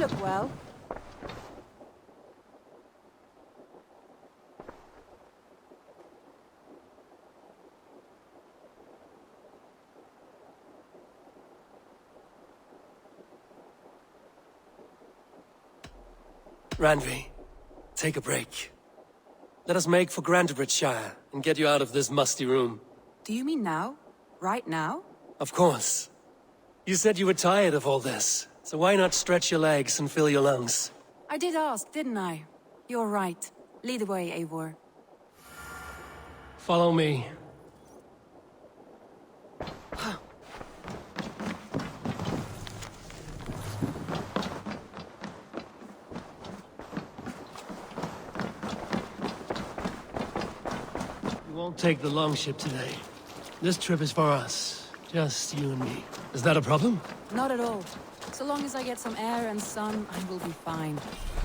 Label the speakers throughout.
Speaker 1: look well.
Speaker 2: Randvi, take a break. Let us make for Grantebridgeshire and get you out of this musty room.
Speaker 1: Do you mean now? Right now?
Speaker 2: Of course. You said you were tired of all this, so why not stretch your legs and fill your lungs?
Speaker 1: I did ask, didn't I? You're right. Lead the way, Eivor.
Speaker 2: Follow me. We won't take the longship today. This trip is for us. Just you and me. Is that a problem?
Speaker 1: Not at all. So long as I get some air and sun, I will be fine.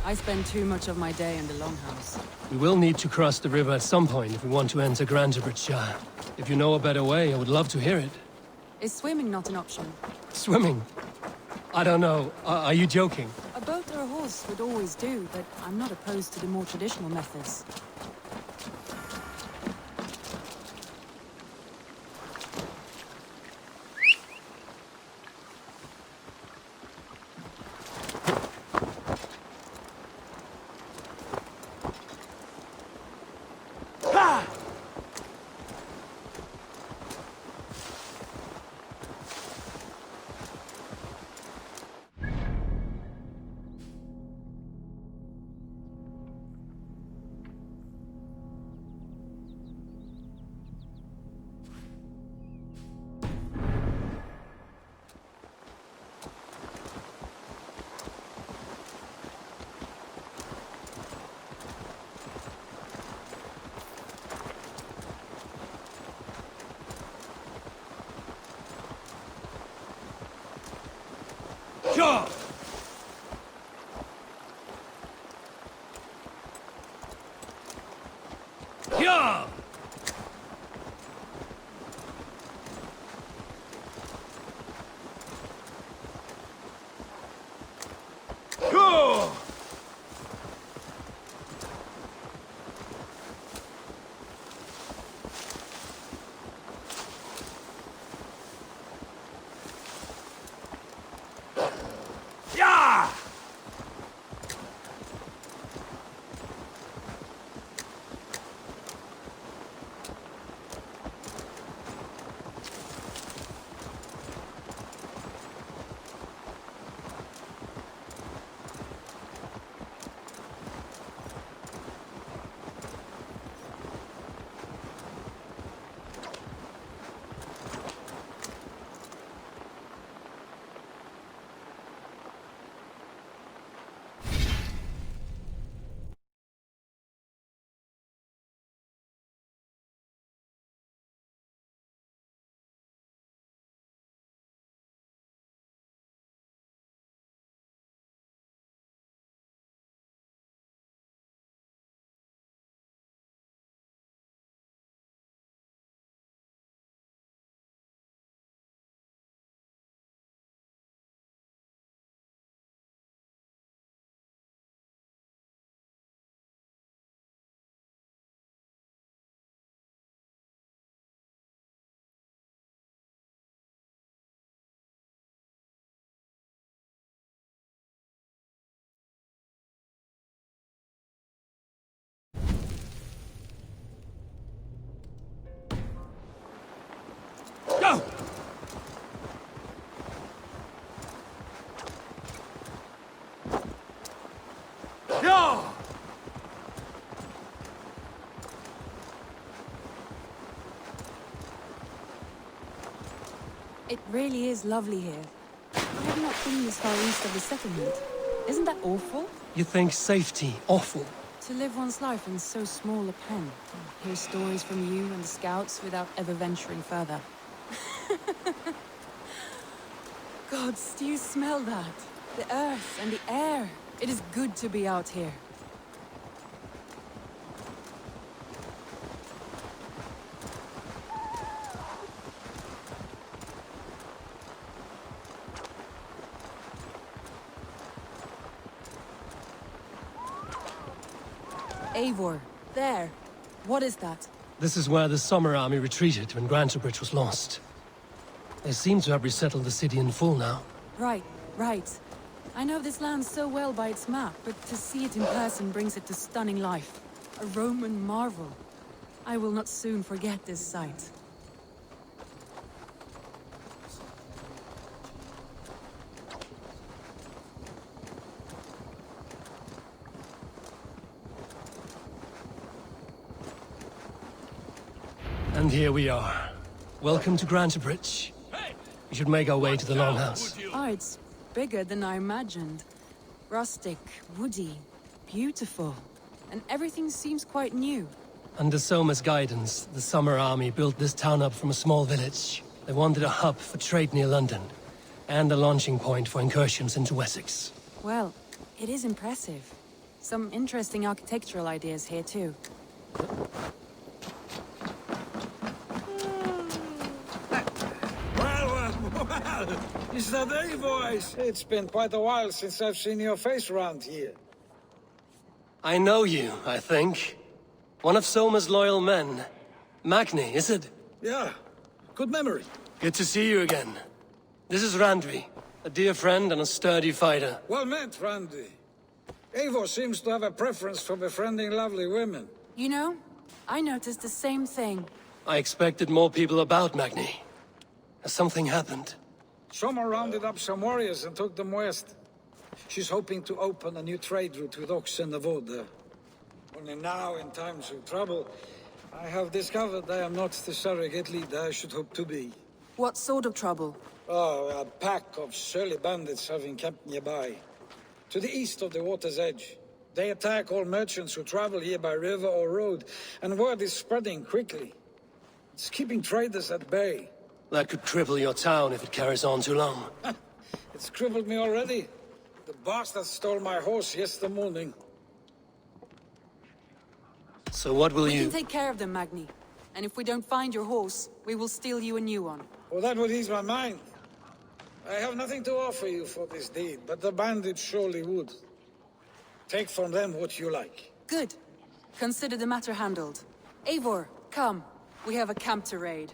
Speaker 1: I spend too much of my day in the Longhouse.
Speaker 2: We will need to cross the river at some point if we want to enter Grantebridgeshire. If you know a better way, I would love to hear it.
Speaker 1: Is swimming not an option?
Speaker 2: Swimming? I don't know. Are you joking?
Speaker 1: A boat or a horse would always do, but I'm not opposed to the more traditional methods.
Speaker 2: Sure! Yeah! Go! Yeah! Go! Yeah!
Speaker 1: It really is lovely here. I have not been this far east of the settlement. Isn't that awful?
Speaker 2: You think safety awful?
Speaker 1: To live one's life in so small a pen. Hear stories from you and the scouts without ever venturing further. Gods, do you smell that? The earth and the air. It is good to be out here. Eivor, there. What is that?
Speaker 2: This is where the Summer Army retreated when Grantebridge was lost. They seem to have resettled the city in full now.
Speaker 1: Right, right. I know this land so well by its map, but to see it in person brings it to stunning life. A Roman marvel. I will not soon forget this sight.
Speaker 2: And here we are. Welcome to Grantebridge. We should make our way to the Longhouse.
Speaker 1: Oh, it's bigger than I imagined. Rustic, woody, beautiful. And everything seems quite new.
Speaker 2: Under Soma's guidance, the Summer Army built this town up from a small village. They wanted a hub for trade near London, and a launching point for incursions into Wessex.
Speaker 1: Well, it is impressive. Some interesting architectural ideas here too.
Speaker 3: Well, is that a voice? It's been quite a while since I've seen your face around here.
Speaker 2: I know you, I think. One of Soma's loyal men. Magni, is it?
Speaker 3: Yeah, good memory.
Speaker 2: Good to see you again. This is Randvi, a dear friend and a sturdy fighter.
Speaker 3: Well met, Randy. Eivor seems to have a preference for befriending lovely women.
Speaker 1: You know, I noticed the same thing.
Speaker 2: I expected more people about Magni. Has something happened?
Speaker 3: Soma rounded up some warriors and took them west. She's hoping to open a new trade route with oxen and wood there. Only now, in times of trouble, I have discovered I am not the surrogate leader I should hope to be.
Speaker 1: What sort of trouble?
Speaker 3: Oh, a pack of surly bandits have encamped nearby. To the east of the water's edge. They attack all merchants who travel here by river or road, and word is spreading quickly. It's keeping traders at bay.
Speaker 2: That could cripple your town if it carries on too long.
Speaker 3: It's crippled me already. The bastard stole my horse yesterday morning.
Speaker 2: So what will
Speaker 1: We
Speaker 2: you...
Speaker 1: can take care of them, Magni. And if we don't find your horse, we will steal you a new one.
Speaker 3: Well, that would ease my mind. I have nothing to offer you for this deed, but the bandits surely would. Take from them what you like.
Speaker 1: Good. Consider the matter handled. Eivor, come. We have a camp to raid.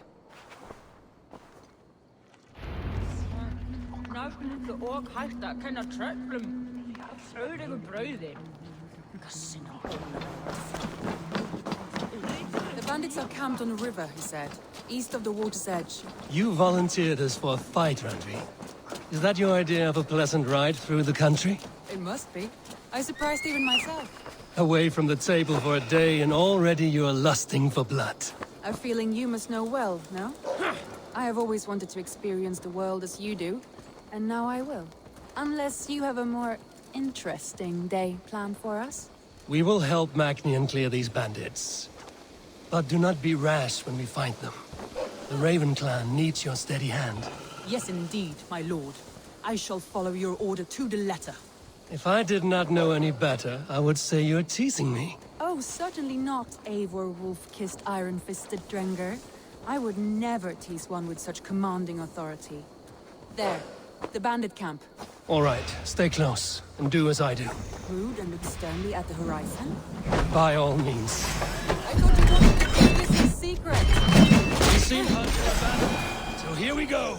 Speaker 4: The
Speaker 1: bandits are camped on a river, he said, east of the water's edge.
Speaker 2: You volunteered us for a fight, Randvi. Is that your idea of a pleasant ride through the country?
Speaker 1: It must be. I surprised even myself.
Speaker 2: Away from the table for a day and already you are lusting for blood.
Speaker 1: A feeling you must know well, no? I have always wanted to experience the world as you do, and now I will. Unless you have a more interesting day planned for us?
Speaker 2: We will help Magni and clear these bandits. But do not be rash when we find them. The Raven clan needs your steady hand.
Speaker 1: Yes, indeed, my lord. I shall follow your order to the letter.
Speaker 2: If I did not know any better, I would say you're teasing me.
Speaker 1: Oh, certainly not, Eivor wolf-kissed iron-fisted Drenger. I would never tease one with such commanding authority. There, the bandit camp.
Speaker 2: All right, stay close, and do as I do.
Speaker 1: Rude and look sternly at the horizon.
Speaker 2: By all means.
Speaker 1: I thought you wanted to keep this in secret.
Speaker 2: We seem hunted a battle, so here we go.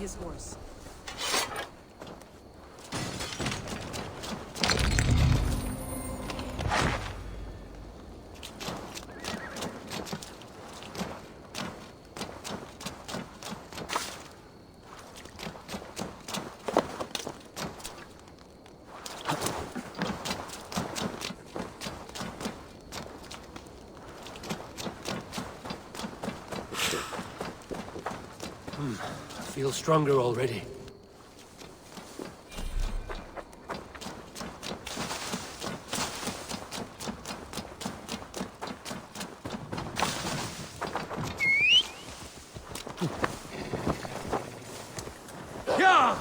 Speaker 1: His horse.
Speaker 2: feel stronger already.
Speaker 3: Yeah!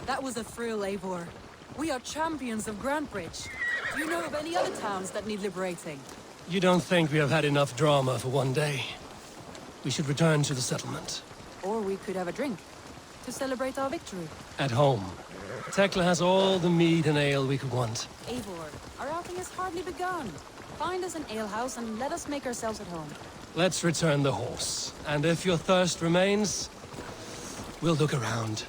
Speaker 1: That was a thrill, Eivor. We are champions of Grantbridge. Do you know of any other towns that need liberating?
Speaker 2: You don't think we have had enough drama for one day? We should return to the settlement.
Speaker 1: Or we could have a drink, to celebrate our victory.
Speaker 2: At home. Tekla has all the mead and ale we could want.
Speaker 1: Eivor, our outing has hardly begun. Find us an alehouse and let us make ourselves at home.
Speaker 2: Let's return the horse. And if your thirst remains, we'll look around.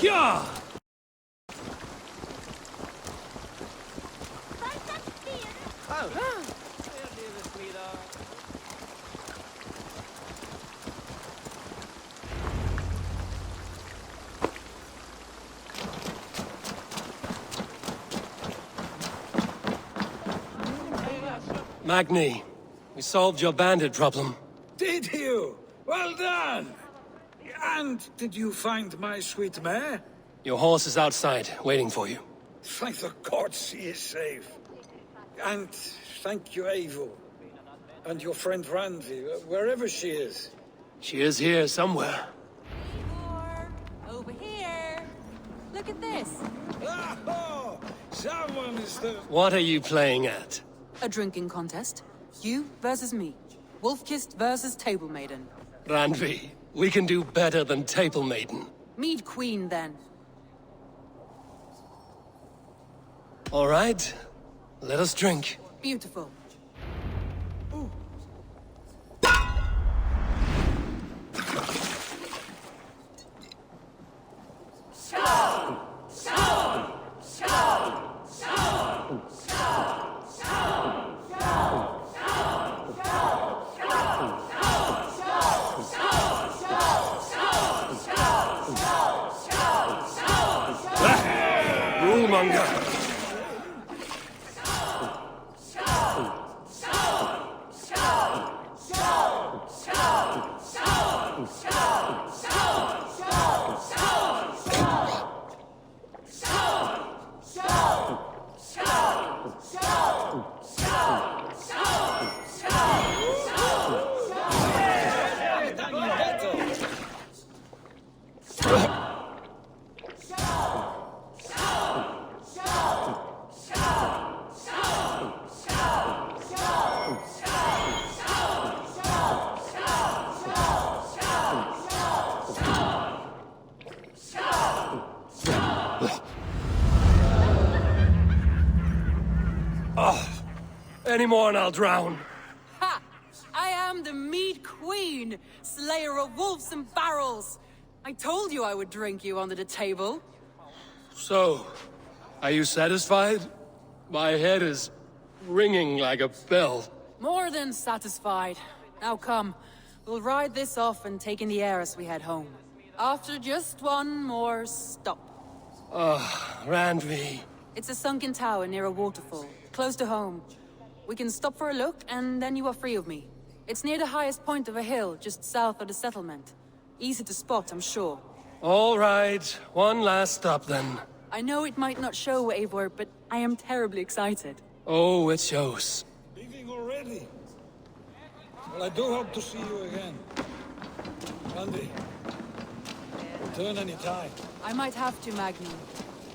Speaker 2: Yeah! Magni, we solved your bandit problem.
Speaker 3: Did you? Well done! And did you find my sweet mare?
Speaker 2: Your horse is outside, waiting for you.
Speaker 3: Thank the gods he is safe. And thank you, Eivor. And your friend Randvi, wherever she is.
Speaker 2: She is here somewhere.
Speaker 1: Eivor, over here. Look at this.
Speaker 3: Oh, someone is the...
Speaker 2: What are you playing at?
Speaker 1: A drinking contest. You versus me. Wolf-kissed versus Table Maiden.
Speaker 2: Randvi, we can do better than Table Maiden.
Speaker 1: Mead Queen, then.
Speaker 2: All right, let us drink.
Speaker 1: Beautiful.
Speaker 2: Rulmonger! Any more and I'll drown.
Speaker 1: Ha! I am the Mead Queen, slayer of wolves and barrels. I told you I would drink you under the table.
Speaker 2: So, are you satisfied? My head is ringing like a bell.
Speaker 1: More than satisfied. Now come, we'll ride this off and take in the air as we head home. After just one more stop.
Speaker 2: Randvi.
Speaker 1: It's a sunken tower near a waterfall, close to home. We can stop for a look, and then you are free of me. It's near the highest point of a hill, just south of the settlement. Easy to spot, I'm sure.
Speaker 2: All right, one last stop then.
Speaker 1: I know it might not show, Eivor, but I am terribly excited.
Speaker 2: Oh, it shows.
Speaker 3: Leaving already? Well, I do hope to see you again. Randy, return any time.
Speaker 1: I might have to, Magni.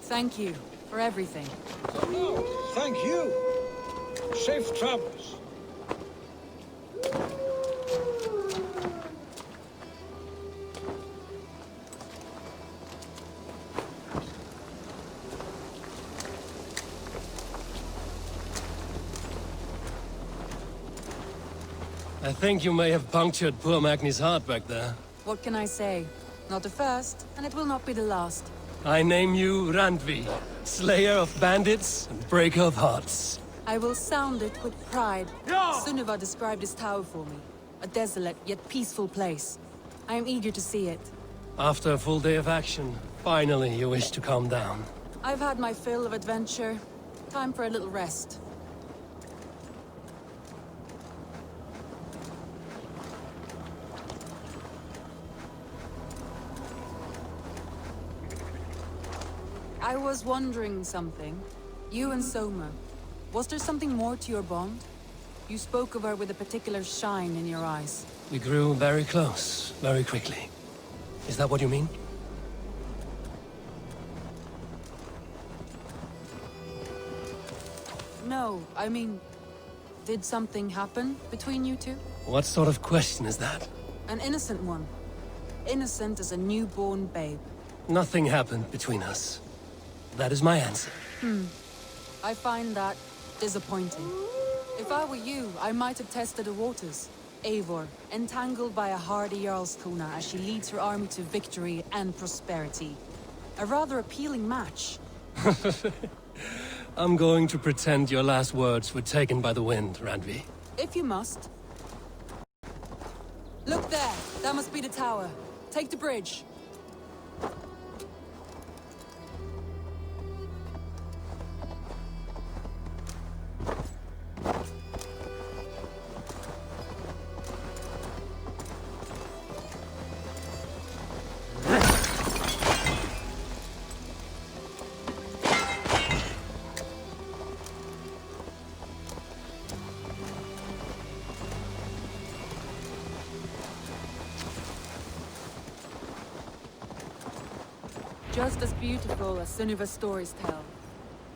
Speaker 1: Thank you for everything.
Speaker 3: No, thank you. Safe travels.
Speaker 2: I think you may have punctured poor Magni's heart back there.
Speaker 1: What can I say? Not the first, and it will not be the last.
Speaker 2: I name you Randvi, slayer of bandits and breaker of hearts.
Speaker 1: I will sound it with pride. Sunniva described this tower for me. A desolate yet peaceful place. I am eager to see it.
Speaker 2: After a full day of action, finally you wish to calm down.
Speaker 1: I've had my fill of adventure. Time for a little rest. I was wondering something. You and Soma, was there something more to your bond? You spoke of her with a particular shine in your eyes.
Speaker 2: We grew very close, very quickly. Is that what you mean?
Speaker 1: No, I mean, did something happen between you two?
Speaker 2: What sort of question is that?
Speaker 1: An innocent one. Innocent as a newborn babe.
Speaker 2: Nothing happened between us. That is my answer.
Speaker 1: I find that disappointing. If I were you, I might have tested the waters. Eivor, entangled by a hardy Jarlskona as she leads her army to victory and prosperity. A rather appealing match.
Speaker 2: I'm going to pretend your last words were taken by the wind, Randvi.
Speaker 1: If you must. Look there! That must be the tower. Take the bridge. Just as beautiful as Sunniva's stories tell.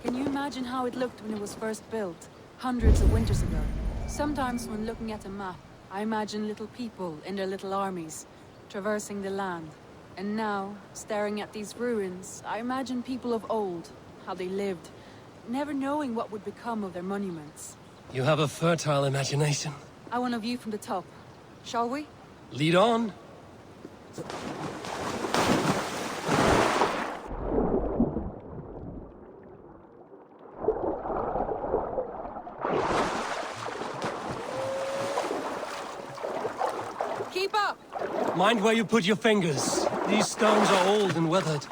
Speaker 1: Can you imagine how it looked when it was first built, hundreds of winters ago? Sometimes when looking at a map, I imagine little people in their little armies, traversing the land. And now, staring at these ruins, I imagine people of old, how they lived, never knowing what would become of their monuments.
Speaker 2: You have a fertile imagination.
Speaker 1: I want a view from the top. Shall we?
Speaker 2: Lead on.
Speaker 1: Keep up!
Speaker 2: Mind where you put your fingers. These stones are old and weathered.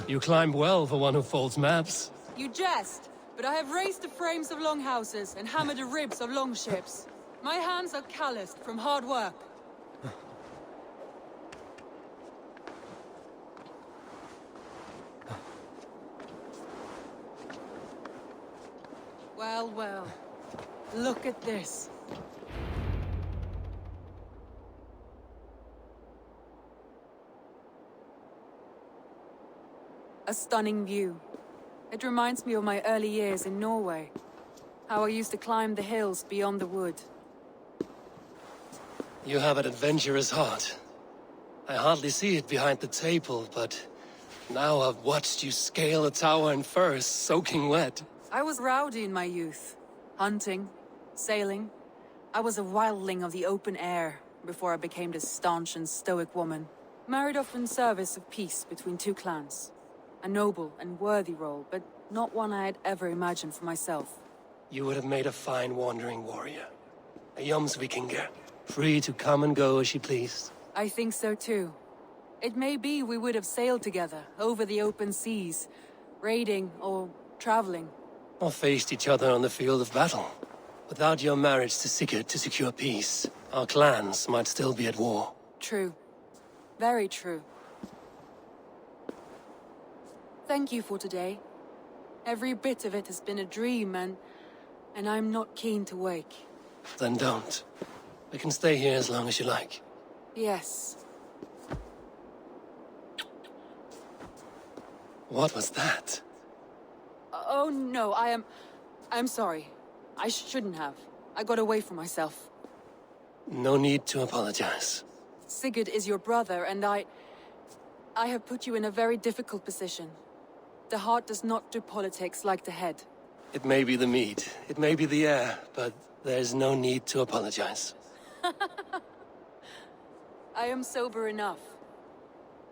Speaker 2: You climbed well for one who folds maps.
Speaker 1: You jest, but I have raised the frames of longhouses and hammered the ribs of longships. My hands are calloused from hard work. Well, well. Look at this. A stunning view. It reminds me of my early years in Norway. How I used to climb the hills beyond the wood.
Speaker 2: You have an adventurous heart. I hardly see it behind the table, but now I've watched you scale a tower in furs, soaking wet.
Speaker 1: I was rowdy in my youth. Hunting, sailing. I was a wildling of the open air before I became this staunch and stoic woman. Married off in service of peace between two clans. A noble and worthy role, but not one I had ever imagined for myself.
Speaker 2: You would have made a fine wandering warrior. A Vikinga, free to come and go as she pleased.
Speaker 1: I think so too. It may be we would have sailed together over the open seas, raiding or traveling.
Speaker 2: Or faced each other on the field of battle. Without your marriage to Sigurd to secure peace, our clans might still be at war.
Speaker 1: True. Very true. Thank you for today. Every bit of it has been a dream, and I'm not keen to wake.
Speaker 2: Then don't. We can stay here as long as you like.
Speaker 1: Yes.
Speaker 2: What was that?
Speaker 1: Oh no, I'm sorry. I shouldn't have. I got away from myself.
Speaker 2: No need to apologize.
Speaker 1: Sigurd is your brother, and I have put you in a very difficult position. The heart does not do politics like the head.
Speaker 2: It may be the meat, it may be the air, but there's no need to apologize.
Speaker 1: I am sober enough.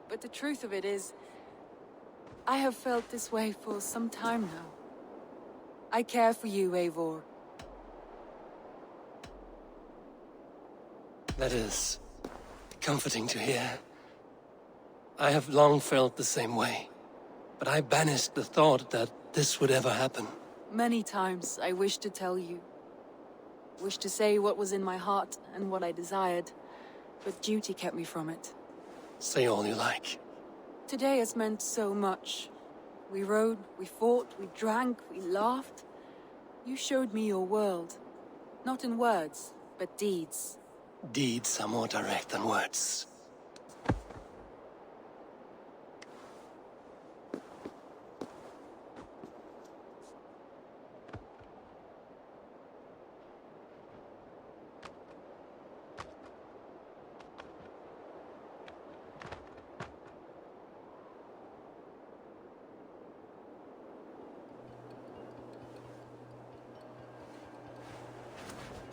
Speaker 1: But the truth of it is, I have felt this way for some time now. I care for you, Eivor.
Speaker 2: That is comforting to hear. I have long felt the same way, but I banished the thought that this would ever happen.
Speaker 1: Many times I wished to tell you. Wished to say what was in my heart and what I desired, but duty kept me from it.
Speaker 2: Say all you like.
Speaker 1: Today has meant so much. We rode, we fought, we drank, we laughed. You showed me your world. Not in words, but deeds.
Speaker 2: Deeds are more direct than words.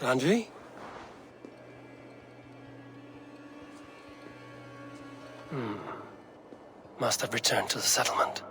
Speaker 2: Andrei? Must have returned to the settlement.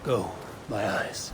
Speaker 2: Go, my eyes.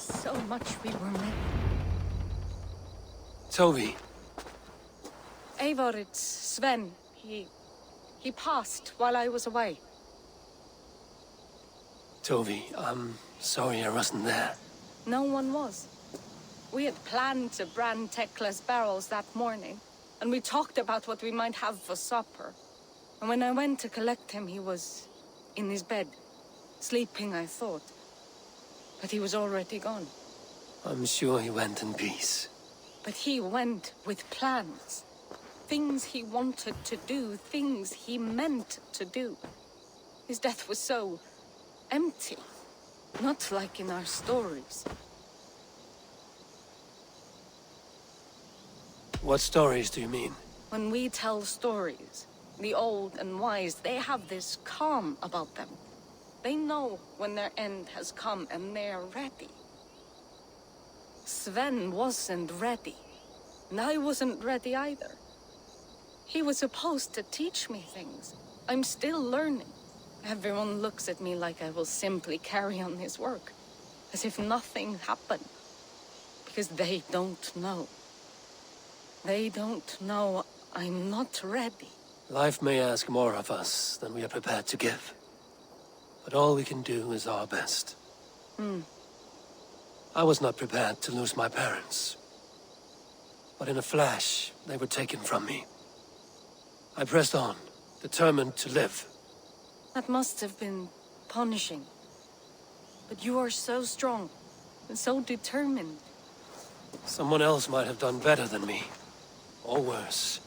Speaker 4: So much we were meant.
Speaker 2: Toby.
Speaker 4: Eivor, it's Sven. He passed while I was away.
Speaker 2: Toby, I'm sorry I wasn't there.
Speaker 4: No one was. We had planned to brand Tekla's barrels that morning, and we talked about what we might have for supper. And when I went to collect him, he was in his bed, sleeping, I thought. But he was already gone.
Speaker 2: I'm sure he went in peace.
Speaker 4: But he went with plans. Things he wanted to do, things he meant to do. His death was so empty. Not like in our stories.
Speaker 2: What stories do you mean?
Speaker 4: When we tell stories, the old and wise, they have this calm about them. They know when their end has come and they're ready. Sven wasn't ready. And I wasn't ready either. He was supposed to teach me things. I'm still learning. Everyone looks at me like I will simply carry on his work. As if nothing happened. Because they don't know. They don't know I'm not ready.
Speaker 2: Life may ask more of us than we are prepared to give. But all we can do is our best. I was not prepared to lose my parents. But in a flash, they were taken from me. I pressed on, determined to live.
Speaker 4: That must have been punishing. But you are so strong and so determined.
Speaker 2: Someone else might have done better than me. Or worse.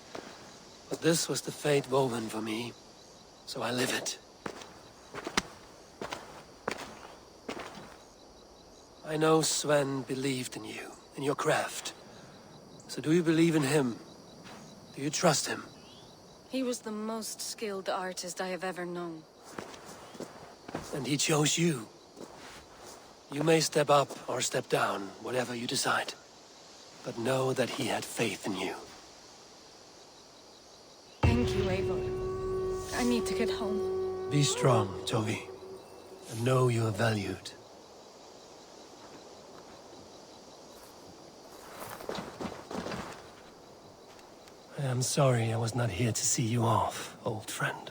Speaker 2: But this was the fate woven for me, so I live it. I know Sven believed in you, in your craft. So do you believe in him? Do you trust him?
Speaker 4: He was the most skilled artist I have ever known.
Speaker 2: And he chose you. You may step up or step down, whatever you decide. But know that he had faith in you.
Speaker 4: Thank you, Eivor. I need to get home.
Speaker 2: Be strong, Tovi. And know you are valued. I am sorry I was not here to see you off, old friend.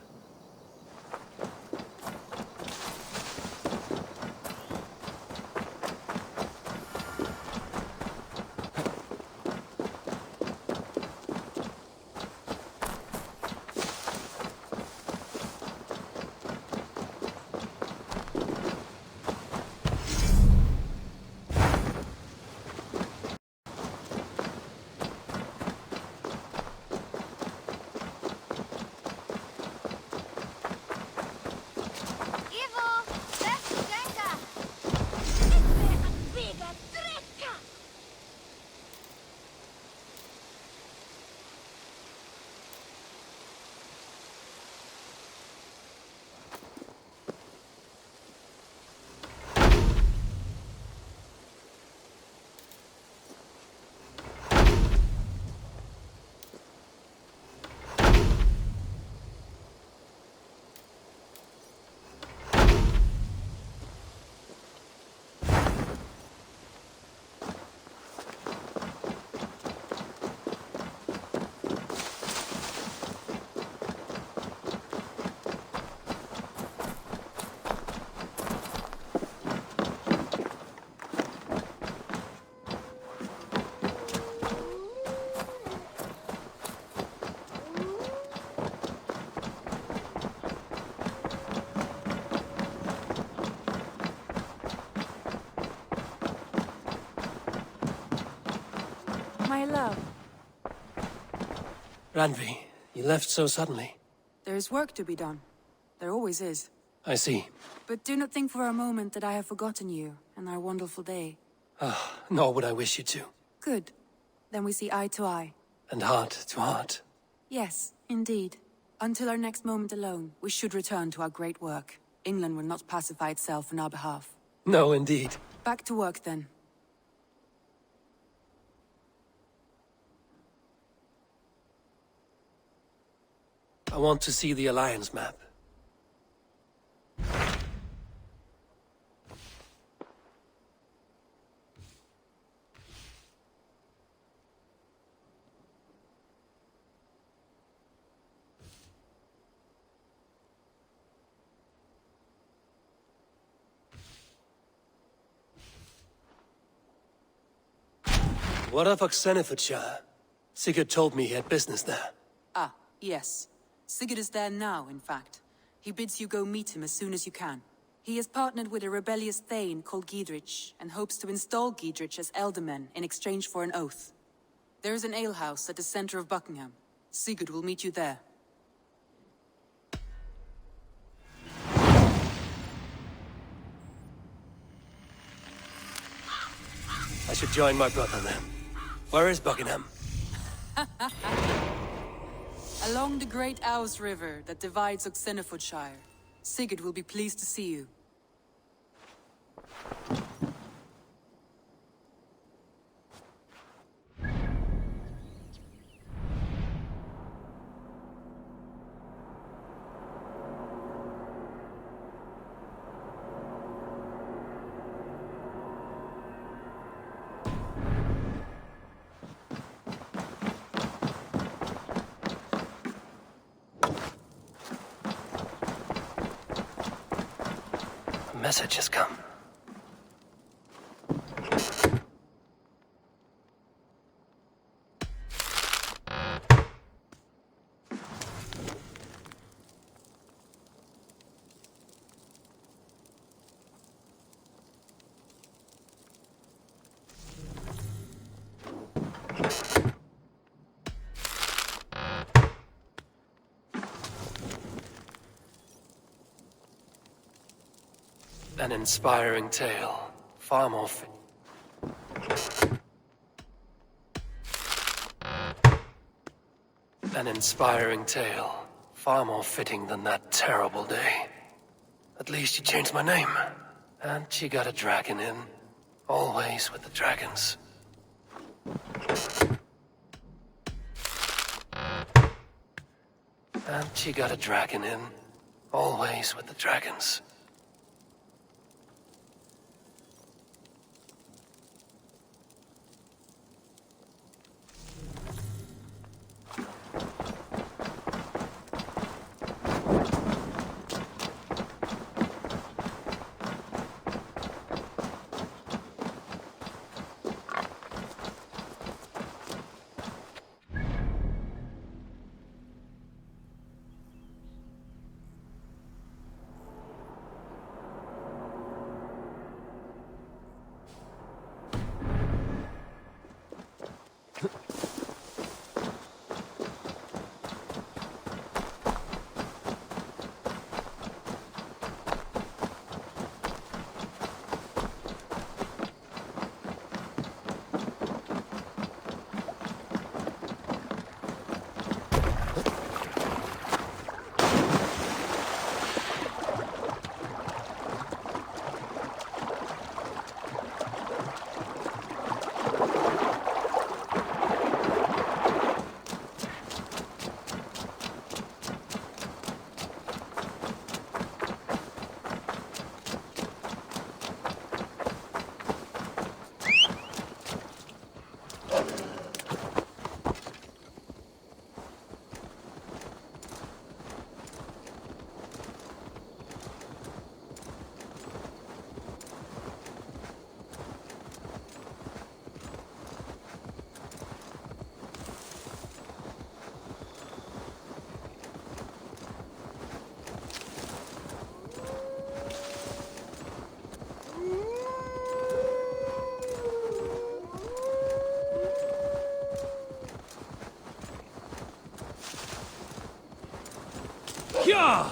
Speaker 1: My love,
Speaker 2: Randvi, you left so suddenly.
Speaker 1: there is work to be done. There always is.
Speaker 2: I see.
Speaker 1: But do not think for a moment that I have forgotten you and our wonderful day.
Speaker 2: Nor would I wish you to.
Speaker 1: Good. Then we see eye to eye.
Speaker 2: And heart to heart.
Speaker 1: Yes, indeed. Until our next moment alone, we should return to our great work. England will not pacify itself on our behalf.
Speaker 2: No, indeed.
Speaker 1: Back to work, then.
Speaker 2: I want to see the Alliance map. What of Oxenfordshire? Sigurd told me he had business there.
Speaker 1: Ah, yes. Sigurd is there now, in fact. He bids you go meet him as soon as you can. He has partnered with a rebellious Thane called Giedrich, and hopes to install Giedrich as Elderman in exchange for an oath. There is an alehouse at the center of Buckingham. Sigurd will meet you there.
Speaker 2: I should join my brother then. Where is Buckingham?
Speaker 1: Along the Great Ouse River that divides Oxenfordshire. Sigurd will be pleased to see you.
Speaker 2: A message has come. An inspiring tale, far more An inspiring tale, far more fitting than that terrible day. At least she changed my name, and she got a dragon in. Always with the dragons. And she got a dragon in. Always with the dragons. Yeah!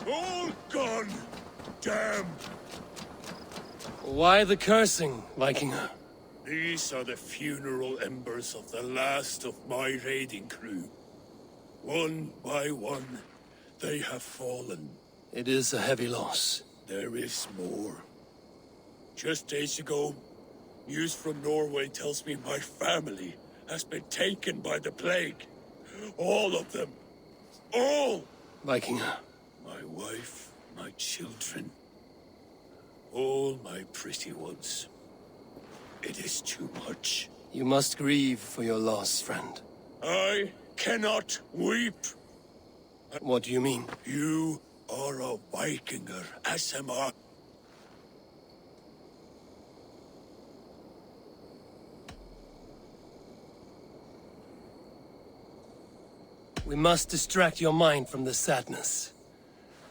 Speaker 5: All gone! Damn!
Speaker 2: Why the cursing, Vikinga?
Speaker 5: These are the funeral embers of the last of my raiding crew. One by one, they have fallen.
Speaker 2: It is a heavy loss.
Speaker 5: There is more. Just days ago, news from Norway tells me my family has been taken by the plague. All of them. All!
Speaker 2: Vikinga.
Speaker 5: My wife, my children. All my pretty ones. It is too much.
Speaker 2: You must grieve for your loss, friend.
Speaker 5: I cannot weep.
Speaker 2: What do you mean?
Speaker 5: You are a Vikinger, as am I.
Speaker 2: We must distract your mind from the sadness.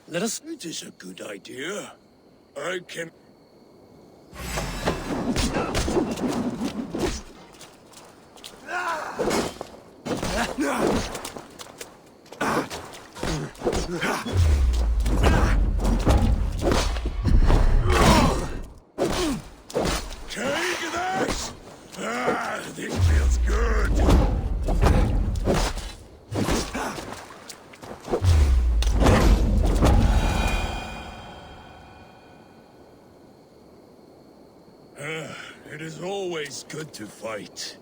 Speaker 2: Let us...
Speaker 5: It is a good idea. I can... Take this! This feels good. It is always good to fight.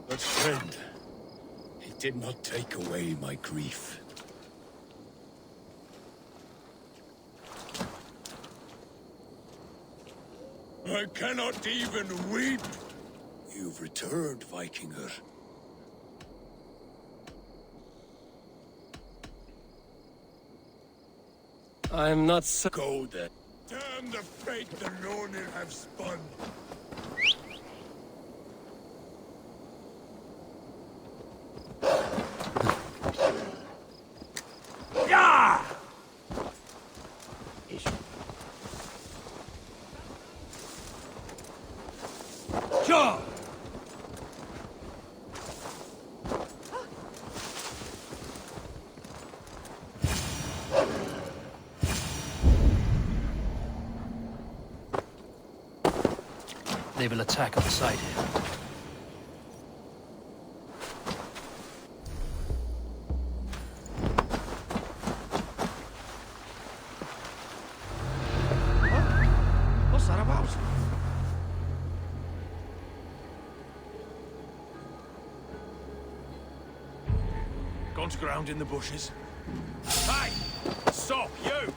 Speaker 5: But friend, it did not take away my grief. I cannot even weep. You've returned, Vikinger.
Speaker 2: I'm not so...
Speaker 5: Go then. Damn the fate the Nornir have spun.
Speaker 2: Yeah! Sure! They will attack on the side here.
Speaker 6: What's that about? Gone to ground in the bushes. Hey! Stop, you!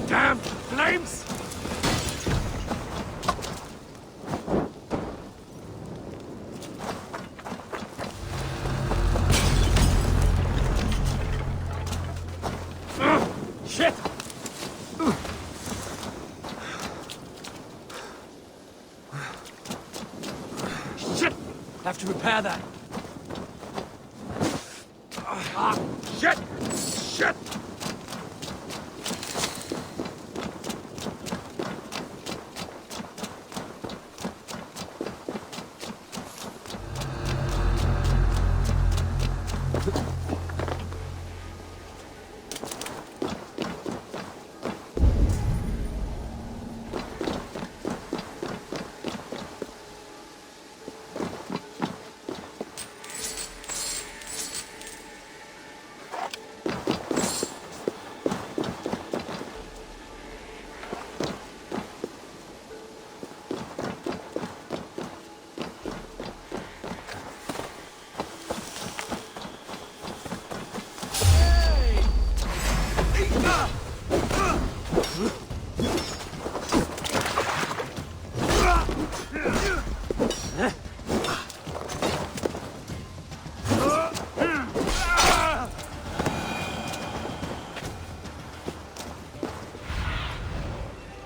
Speaker 2: Damn flames! Shit! Shit! Have to repair that. Ah, shit! Shit!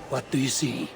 Speaker 2: What do you see?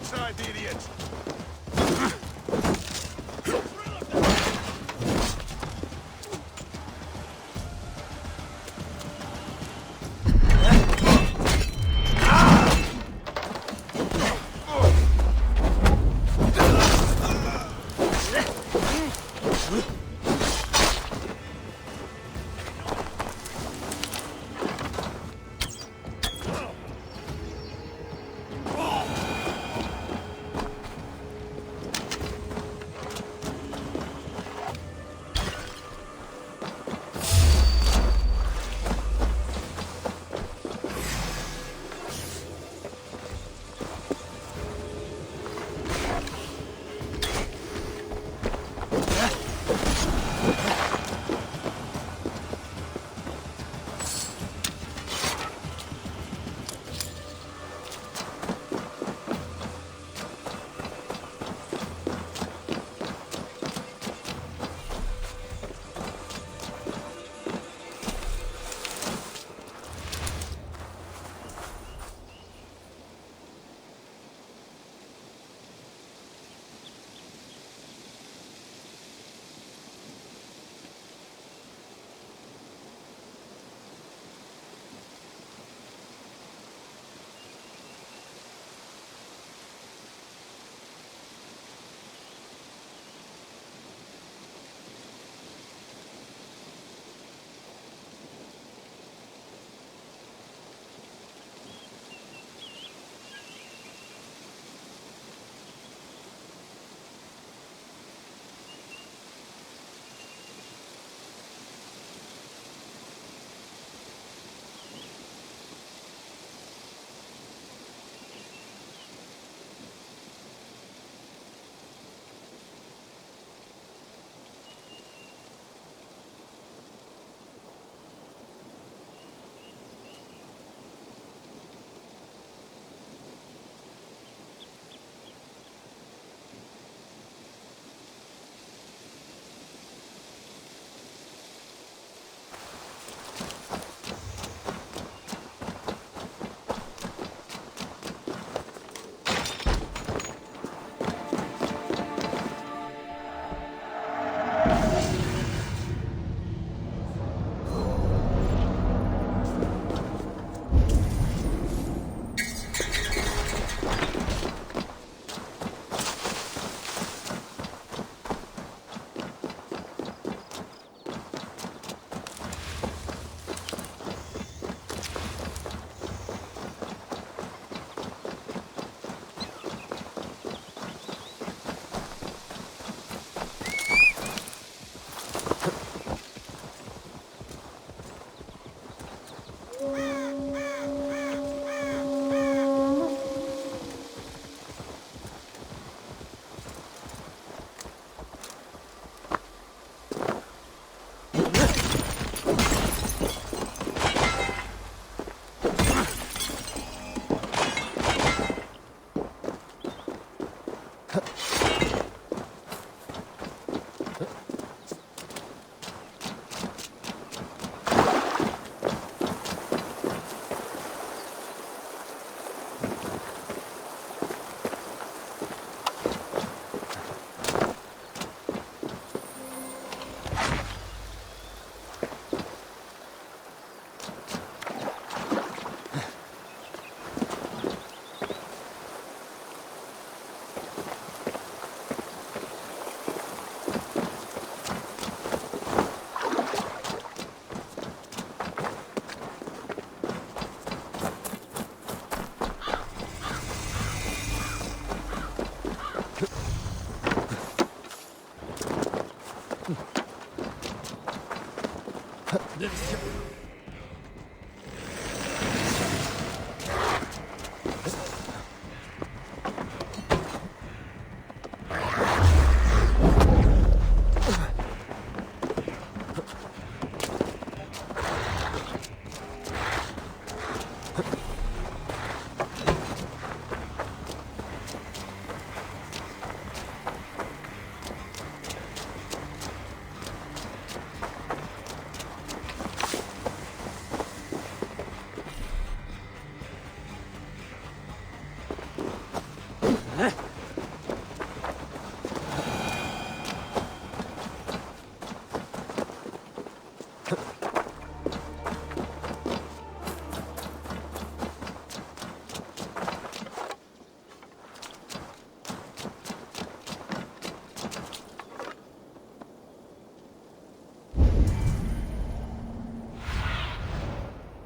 Speaker 6: Blindside the idiot!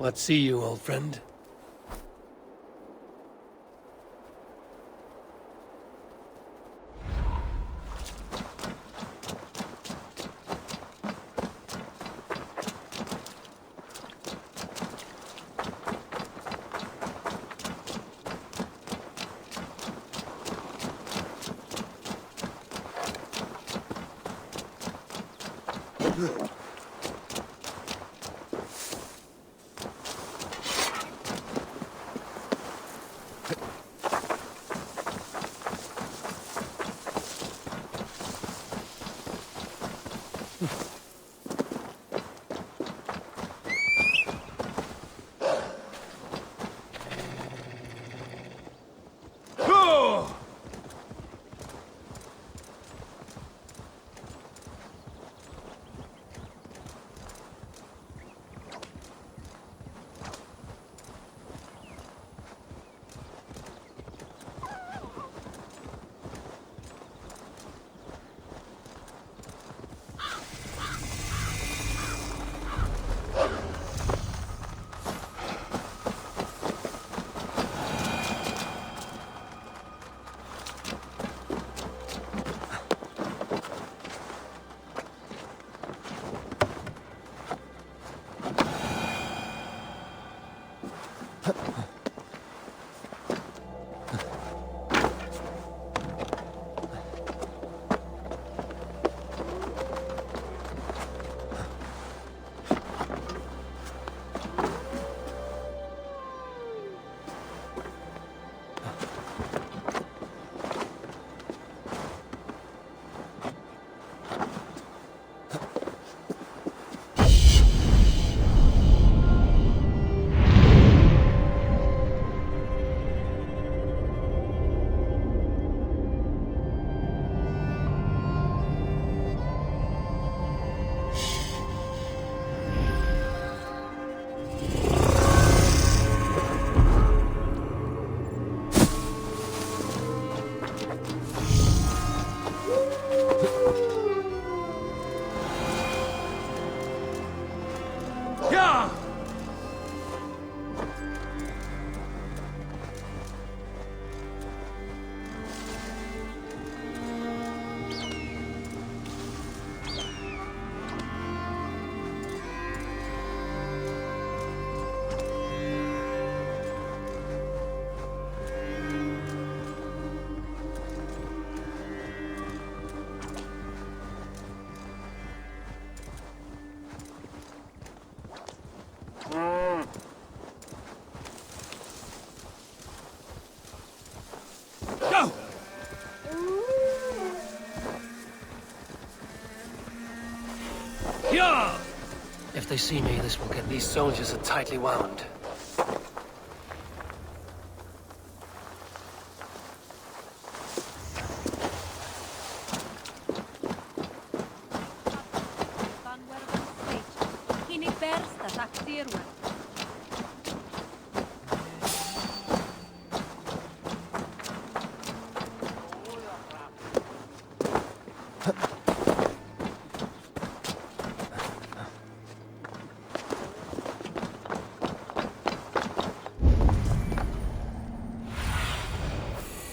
Speaker 2: What see you, old friend? If they see me, this will get... These soldiers are tightly wound.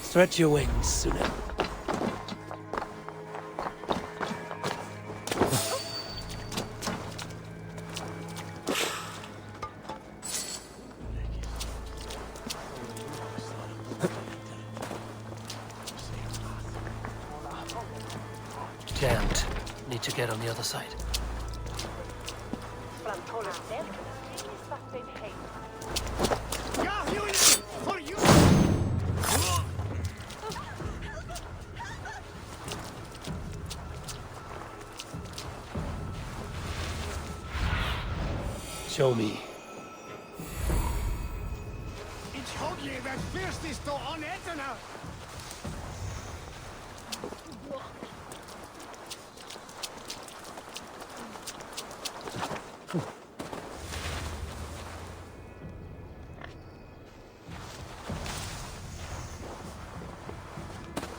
Speaker 2: Stretch your wings, Suna. Jammed. Need to get on the other side. Show me.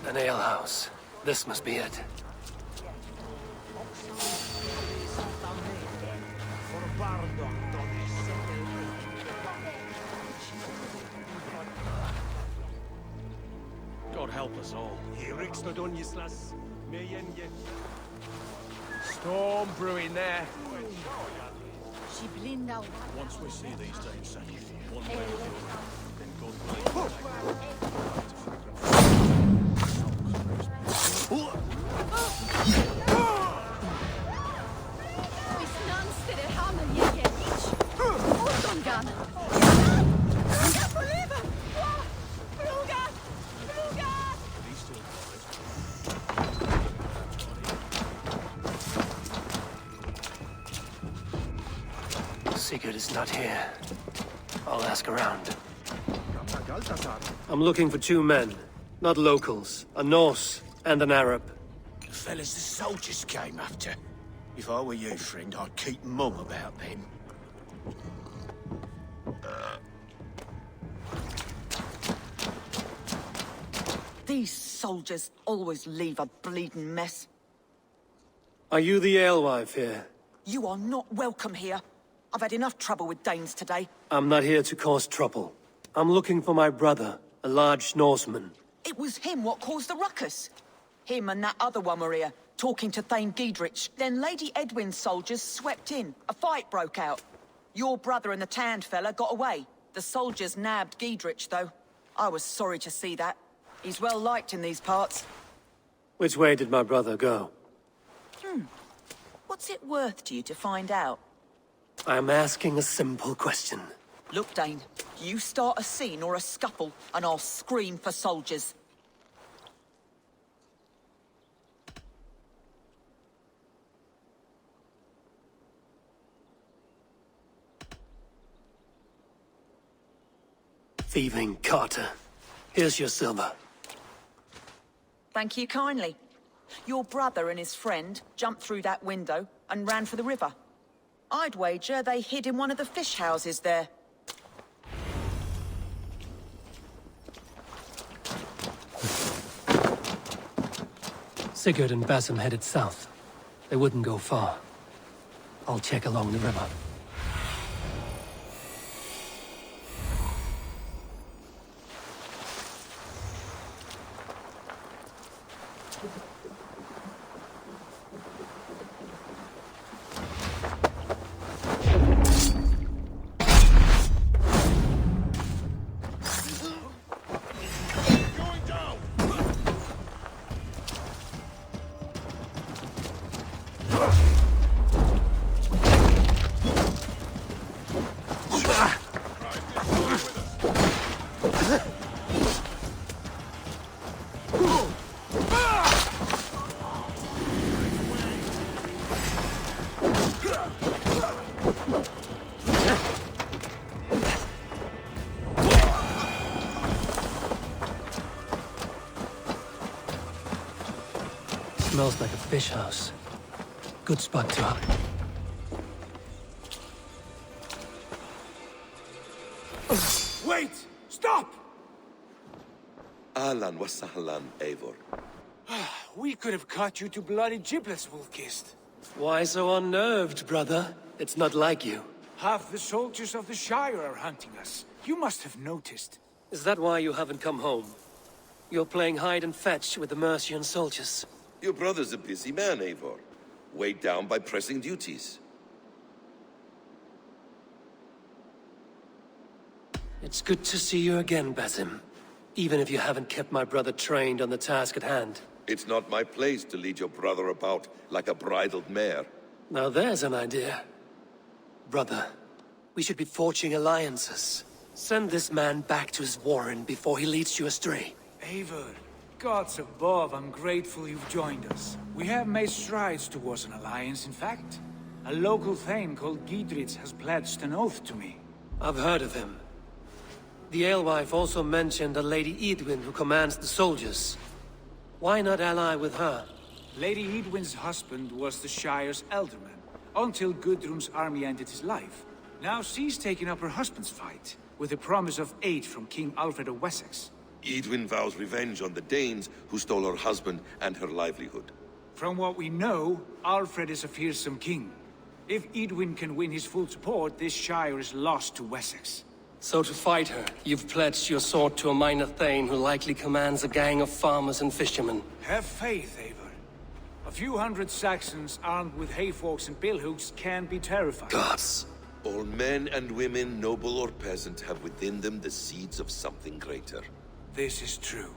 Speaker 2: An alehouse. This must be it.
Speaker 6: God help us all. Storm brewing there. Once we see these days, one way or the other, then God
Speaker 2: Sigurd is not here. I'll ask around. I'm looking for 2 men. Not locals. A Norse and an Arab.
Speaker 5: The fellas the soldiers came after. If I were you, friend, I'd keep mum about them.
Speaker 7: These soldiers always leave a bleeding mess.
Speaker 2: Are you the alewife here?
Speaker 7: You are not welcome here. I've had enough trouble with Danes today.
Speaker 2: I'm not here to cause trouble. I'm looking for my brother, a large Norseman.
Speaker 7: It was him what caused the ruckus. Him and that other one were here, talking to Thane Giedrich. Then Lady Edwin's soldiers swept in. A fight broke out. Your brother and the tanned fella got away. The soldiers nabbed Giedrich, though. I was sorry to see that. He's well liked in these parts.
Speaker 2: Which way did my brother go?
Speaker 7: What's it worth to you to find out?
Speaker 2: I'm asking a simple question.
Speaker 7: Look, Dane, you start a scene or a scuffle, and I'll scream for soldiers.
Speaker 2: Thieving Carter. Here's your silver.
Speaker 7: Thank you kindly. Your brother and his friend jumped through that window and ran for the river. I'd wager they hid in one of the fish houses there.
Speaker 2: Sigurd and Basim headed south. They wouldn't go far. I'll check along the river. Smells like a fish house. Good spot to hide.
Speaker 5: Wait! Stop!
Speaker 8: Ahlan wa sahlan, Eivor.
Speaker 5: We could have cut you to bloody giblets, Wolf-Kissed.
Speaker 2: Why so unnerved, brother? It's not like you.
Speaker 5: Half the soldiers of the Shire are hunting us. You must have noticed.
Speaker 2: Is that why you haven't come home? You're playing hide and fetch with the Mercian soldiers.
Speaker 8: Your brother's a busy man, Eivor. Weighed down by pressing duties.
Speaker 2: It's good to see you again, Basim. Even if you haven't kept my brother trained on the task at hand.
Speaker 8: It's not my place to lead your brother about like a bridled mare.
Speaker 2: Now there's an idea. Brother, we should be forging alliances. Send this man back to his warren before he leads you astray.
Speaker 3: Eivor, gods above, I'm grateful you've joined us. We have made strides towards an alliance, in fact. A local thane called Giedrich has pledged an oath to me.
Speaker 2: I've heard of him. The alewife also mentioned a Lady Edwin who commands the soldiers. Why not ally with her?
Speaker 3: Lady Edwin's husband was the Shire's elderman, until Gudrun's army ended his life. Now she's taking up her husband's fight, with the promise of aid from King Alfred of Wessex.
Speaker 8: Edwin vows revenge on the Danes who stole her husband and her livelihood.
Speaker 3: From what we know, Alfred is a fearsome king. If Edwin can win his full support, this Shire is lost to Wessex.
Speaker 2: So to fight her, you've pledged your sword to a minor thane who likely commands a gang of farmers and fishermen.
Speaker 3: Have faith, Eivor. A few hundred Saxons armed with hayforks and billhooks can be terrifying.
Speaker 2: Gods!
Speaker 8: All men and women, noble or peasant, have within them the seeds of something greater.
Speaker 3: This is true.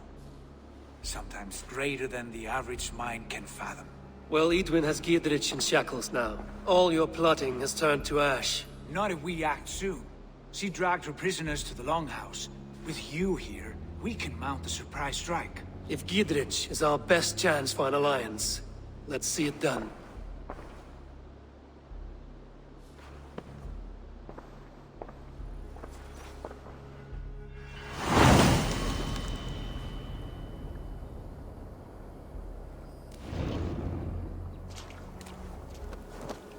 Speaker 3: Sometimes greater than the average mind can fathom.
Speaker 2: Well, Edwin has Giedrich in shackles now. All your plotting has turned to ash.
Speaker 3: Not if we act soon. She dragged her prisoners to the Longhouse. With you here, we can mount a surprise strike.
Speaker 2: If Giedrich is our best chance for an alliance, let's see it done.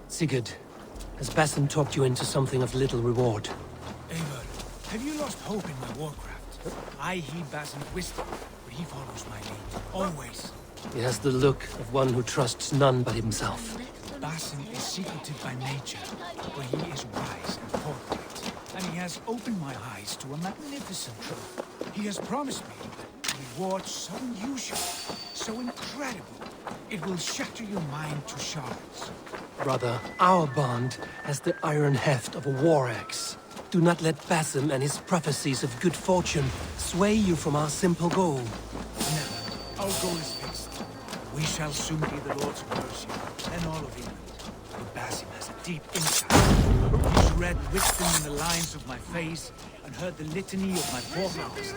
Speaker 2: Sigurd, has Basim talked you into something of little reward?
Speaker 3: Eivor, have you lost hope in my warcraft? I heed Basim's wisdom, but he follows my lead. Always.
Speaker 2: He has the look of one who trusts none but himself.
Speaker 3: Basim is secretive by nature, but he is wise and forthright. And he has opened my eyes to a magnificent truth. He has promised me a reward so unusual, so incredible, it will shatter your mind to shards.
Speaker 2: Brother, our bond has the iron heft of a war axe. Do not let Basim and his prophecies of good fortune sway you from our simple goal.
Speaker 3: Never. Our goal is fixed. We shall soon be the Lords of Mercia, and all of England. But Basim has a deep insight. He's read wisdom in the lines of my face, and heard the litany of my forefathers.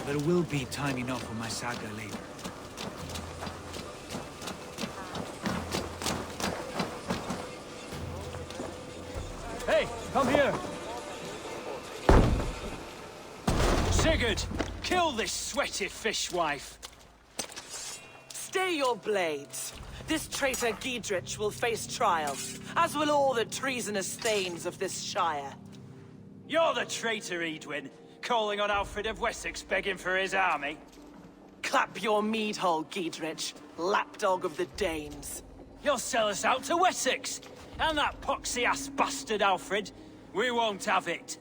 Speaker 3: There will be time enough for my saga later.
Speaker 6: Hey, come here! Sigurd, kill this sweaty fishwife!
Speaker 9: Stay your blades. This traitor Giedrich will face trial, as will all the treasonous thanes of this shire.
Speaker 6: You're the traitor, Edwin, calling on Alfred of Wessex begging for his army.
Speaker 9: Clap your mead hole, Giedrich, lapdog of the Danes.
Speaker 6: You'll sell us out to Wessex, and that poxy-ass bastard Alfred. We won't have it.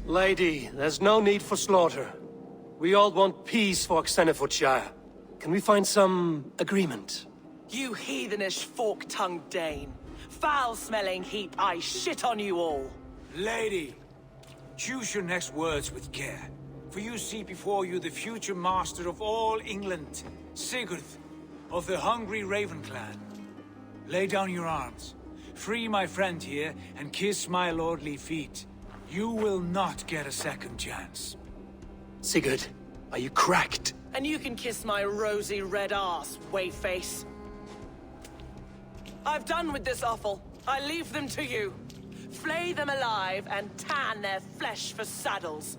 Speaker 2: Lady, there's no need for slaughter. We all want peace for Xenophoshire. Can we find some agreement?
Speaker 9: You heathenish fork-tongued Dane. Foul-smelling heap, I shit on you all.
Speaker 3: Lady, choose your next words with care. For you see before you the future master of all England, Sigurd, of the hungry Raven clan. Lay down your arms. Free my friend here, and kiss my lordly feet. You will not get a second chance.
Speaker 2: Sigurd, are you cracked?
Speaker 9: And you can kiss my rosy red ass, wayface. I've done with this offal. I leave them to you. Flay them alive and tan their flesh for saddles.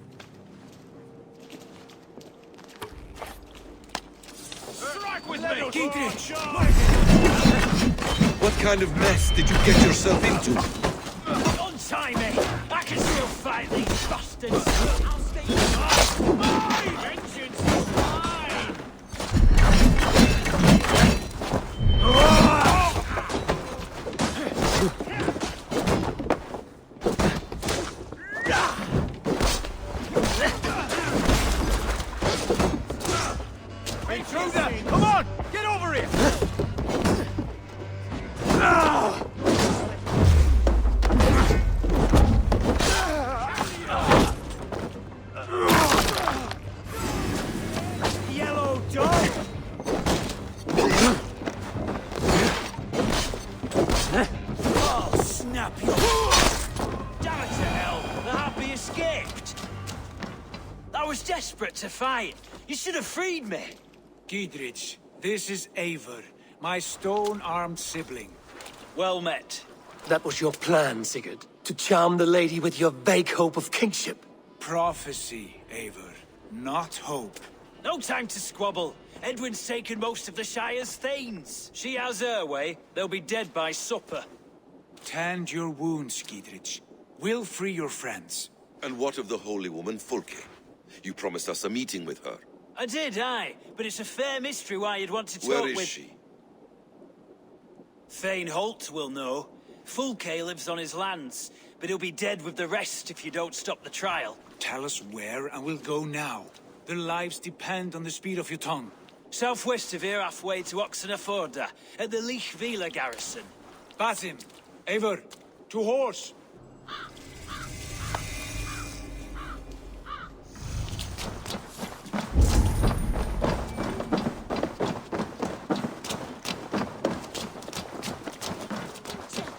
Speaker 6: Strike with me!
Speaker 8: What kind of mess did you get yourself into?
Speaker 6: Untie me! I can still fight these bastards! I'll stay alive! Vengeance is mine!
Speaker 3: Through them! Come on! Get over here!
Speaker 6: Yellow dog!
Speaker 3: Oh, snap you!
Speaker 6: Damn it to hell! The happy escaped! I was desperate to fight. You should have freed me.
Speaker 3: Giedrich, this is Eivor, my stone-armed sibling.
Speaker 6: Well met.
Speaker 2: That was your plan, Sigurd. To charm the lady with your vague hope of kingship.
Speaker 3: Prophecy, Eivor, not hope.
Speaker 6: No time to squabble. Edwin's taken most of the Shire's thanes. She has her way. They'll be dead by supper.
Speaker 3: Tend your wounds, Giedrich. We'll free your friends.
Speaker 8: And what of the holy woman Fulke? You promised us a meeting with her.
Speaker 6: I did, aye. But it's a fair mystery why you'd want to talk
Speaker 8: Where is
Speaker 6: with...
Speaker 8: she?
Speaker 6: Thane Holt will know. Fulke lives on his lands, but he'll be dead with the rest if you don't stop the trial.
Speaker 3: Tell us where, and we'll go now. Their lives depend on the speed of your tongue.
Speaker 6: Southwest of here, halfway to Oxenaforda, at the Lichvila garrison.
Speaker 3: Basim, Eivor, to horse!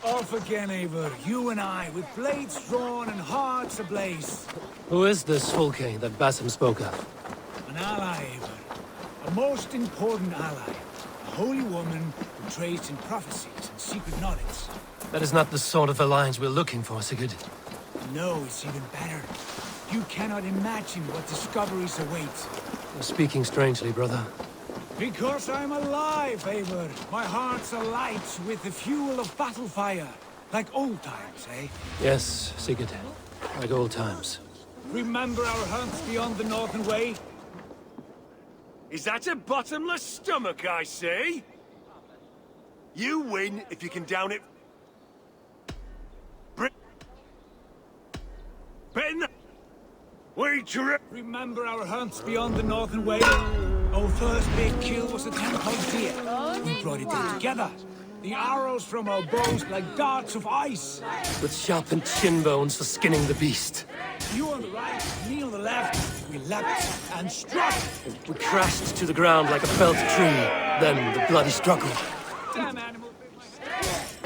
Speaker 3: Off again, Eivor. You and I, with blades drawn and hearts ablaze.
Speaker 2: Who is this Fulke that Basim spoke of?
Speaker 3: An ally, Eivor. A most important ally. A holy woman who trades in prophecies and secret knowledge.
Speaker 2: That is not the sort of alliance we're looking for, Sigurd.
Speaker 3: No, it's even better. You cannot imagine what discoveries await.
Speaker 2: You're speaking strangely, brother.
Speaker 3: Because I'm alive, Eivor. My heart's alight with the fuel of battle fire. Like old times, eh?
Speaker 2: Yes, Sigurd. Like old times.
Speaker 3: Remember our hunts beyond the Northern Way?
Speaker 5: Is that a bottomless stomach I see? You win if you can down it. Ben, wait to
Speaker 3: Remember our hunts beyond the Northern Way? Our first big kill was a 10-point deer. We brought it all together. The arrows from our bows like darts of ice.
Speaker 2: With sharpened shin bones for skinning the beast.
Speaker 3: You on the right, me on the left. We leapt and struck.
Speaker 2: We crashed to the ground like a felled tree. Then the bloody struggle.
Speaker 3: Damn animal.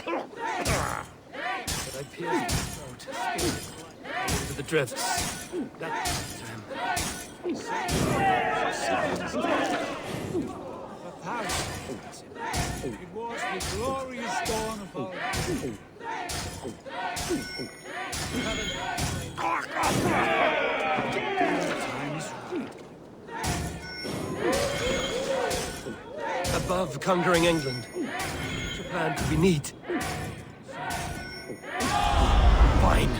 Speaker 2: But I pierced his throat. Into the drifts. That to him.
Speaker 3: It was the glorious dawn of our... Time is right.
Speaker 2: Above conquering England, such a plan could be neat. Fine.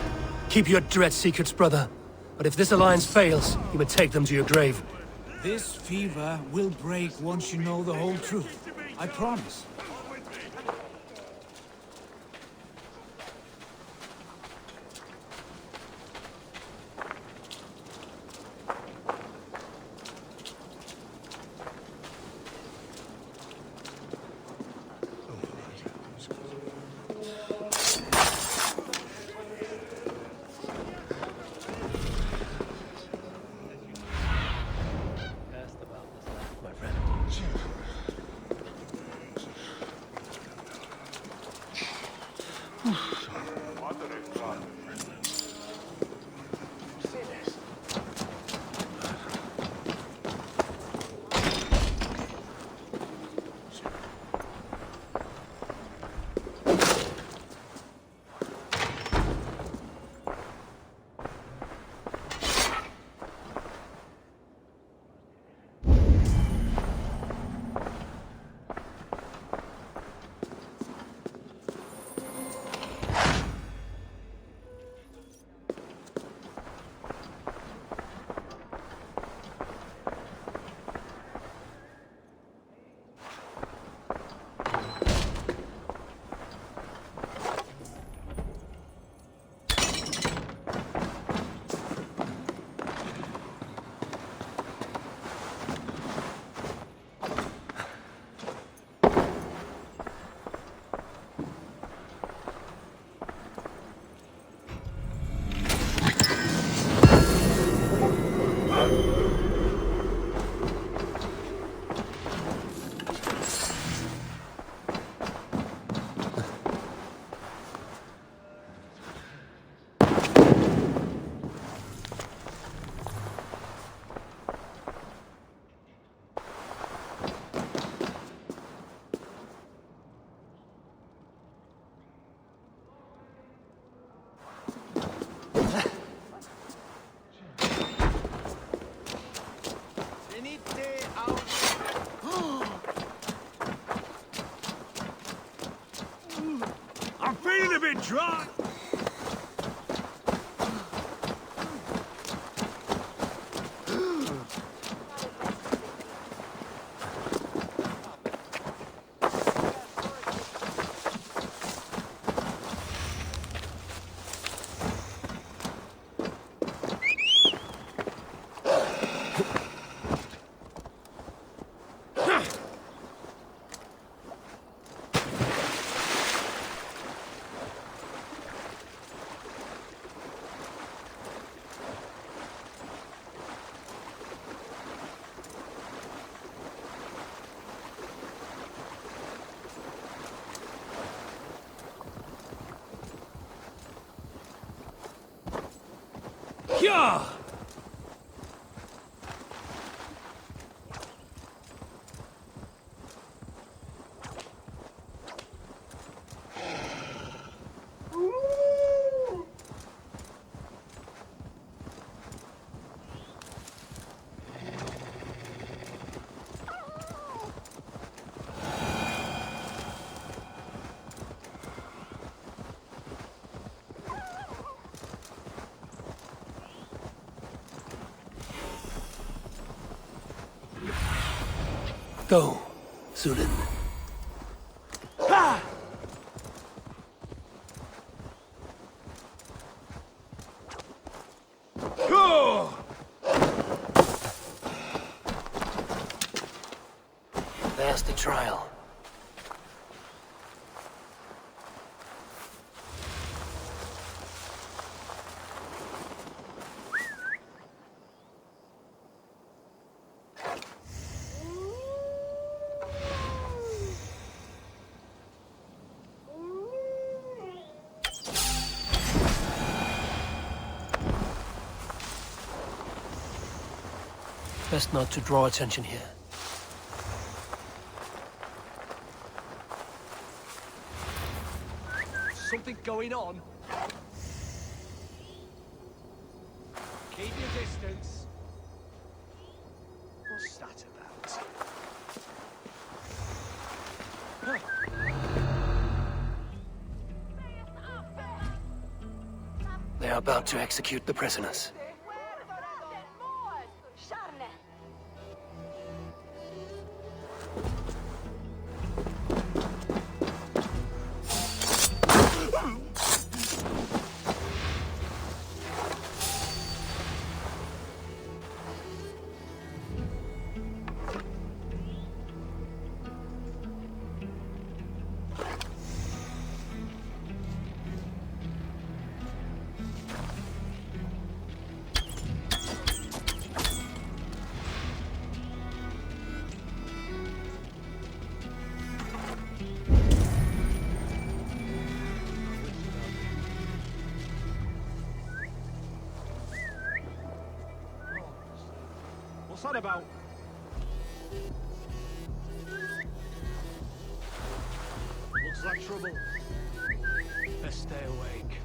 Speaker 2: Keep your dread secrets, brother. But if this alliance fails, you may take them to your grave.
Speaker 3: This fever will break once you know the whole truth. I promise.
Speaker 6: try! Yeah!
Speaker 2: Go, Zulin. There's the trial. Best not to draw attention here.
Speaker 6: Something going on? Keep your distance. What's that about?
Speaker 2: They are about to execute the prisoners.
Speaker 6: What's that about? Looks like trouble. Best stay awake.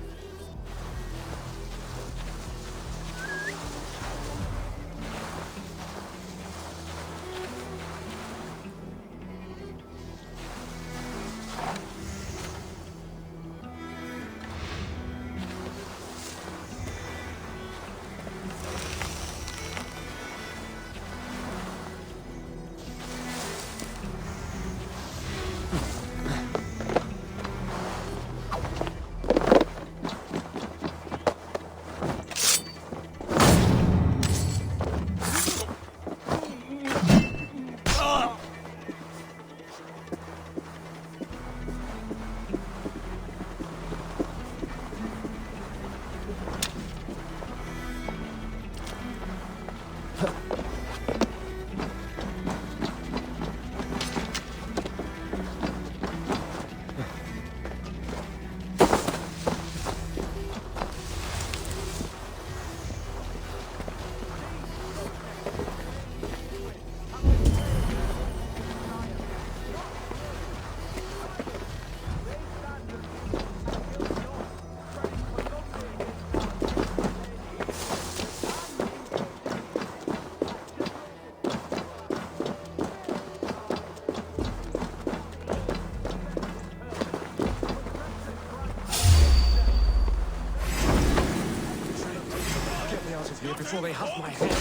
Speaker 6: before they have my head.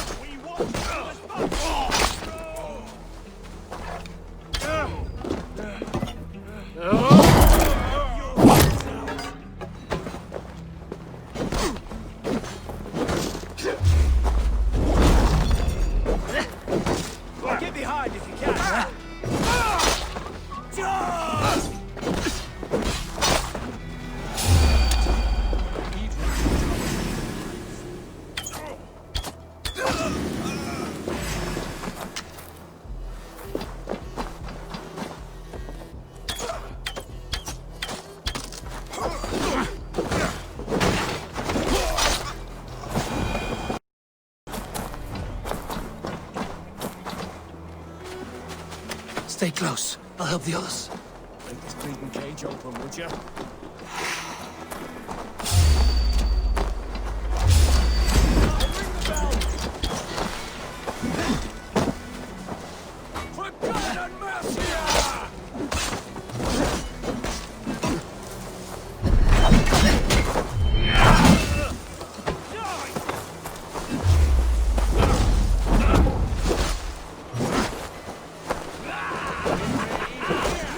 Speaker 6: Get behind if you can.
Speaker 2: Stay close. I'll help the others.
Speaker 6: Break this bleeding cage open, would you? For God and mercy!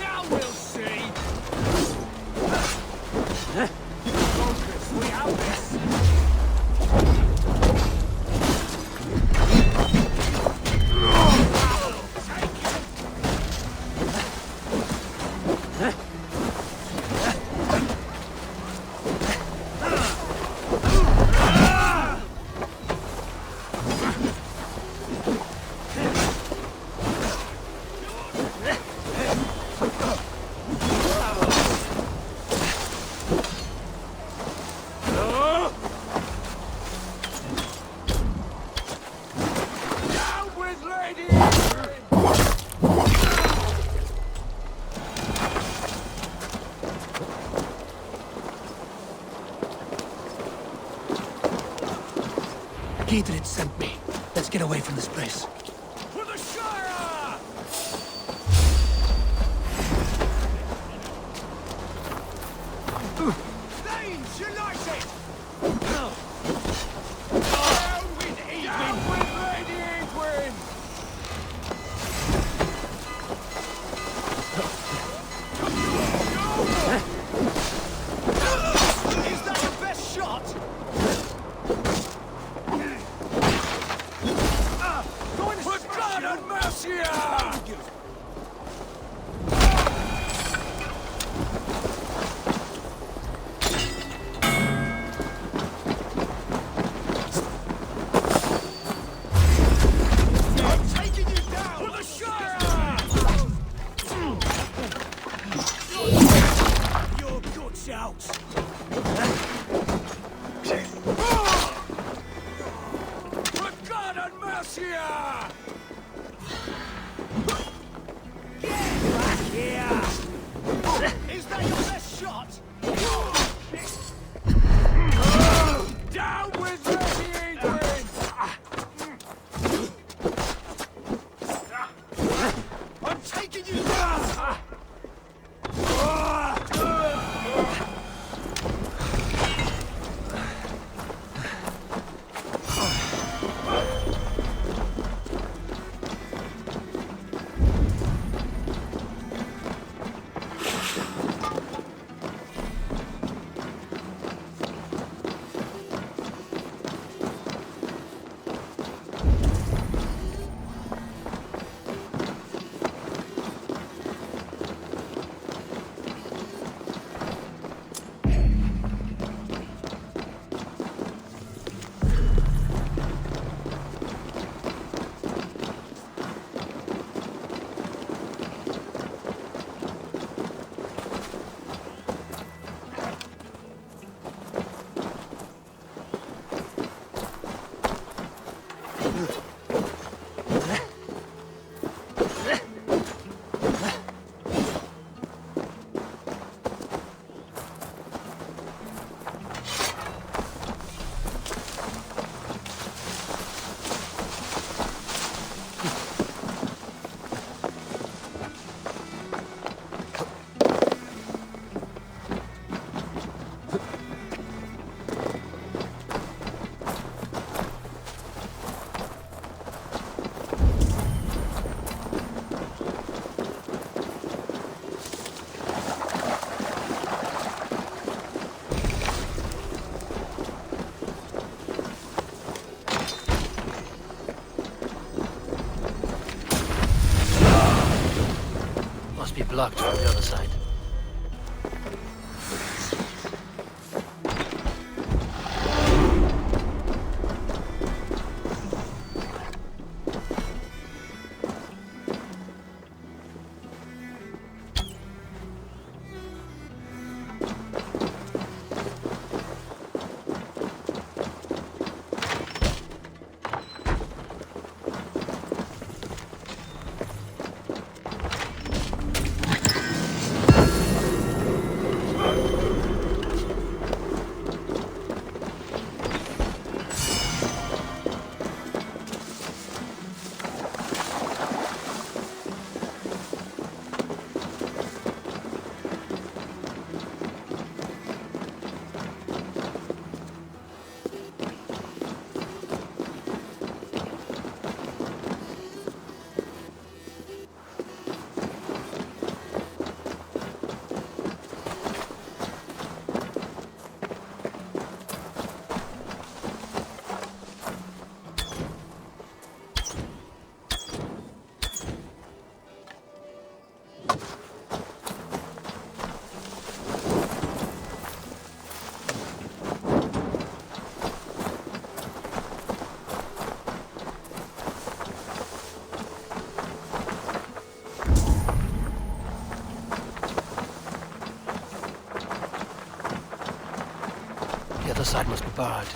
Speaker 6: Now we'll see! Focus, we have this! Down with Lady!
Speaker 2: Giedrit sent me. Let's get away from this place.
Speaker 6: For the Shire! Thanes united! Down with Edwin! Down with Lady Edwin! Is that your best shot? For God and mercy! I'm taking you down! For the Shire! Your guts out! For God and mercy! Get back here! Is that your best shot? Down with Lady Edwin! I'm taking you down!
Speaker 2: be blocked from the other side. The other side must be barred.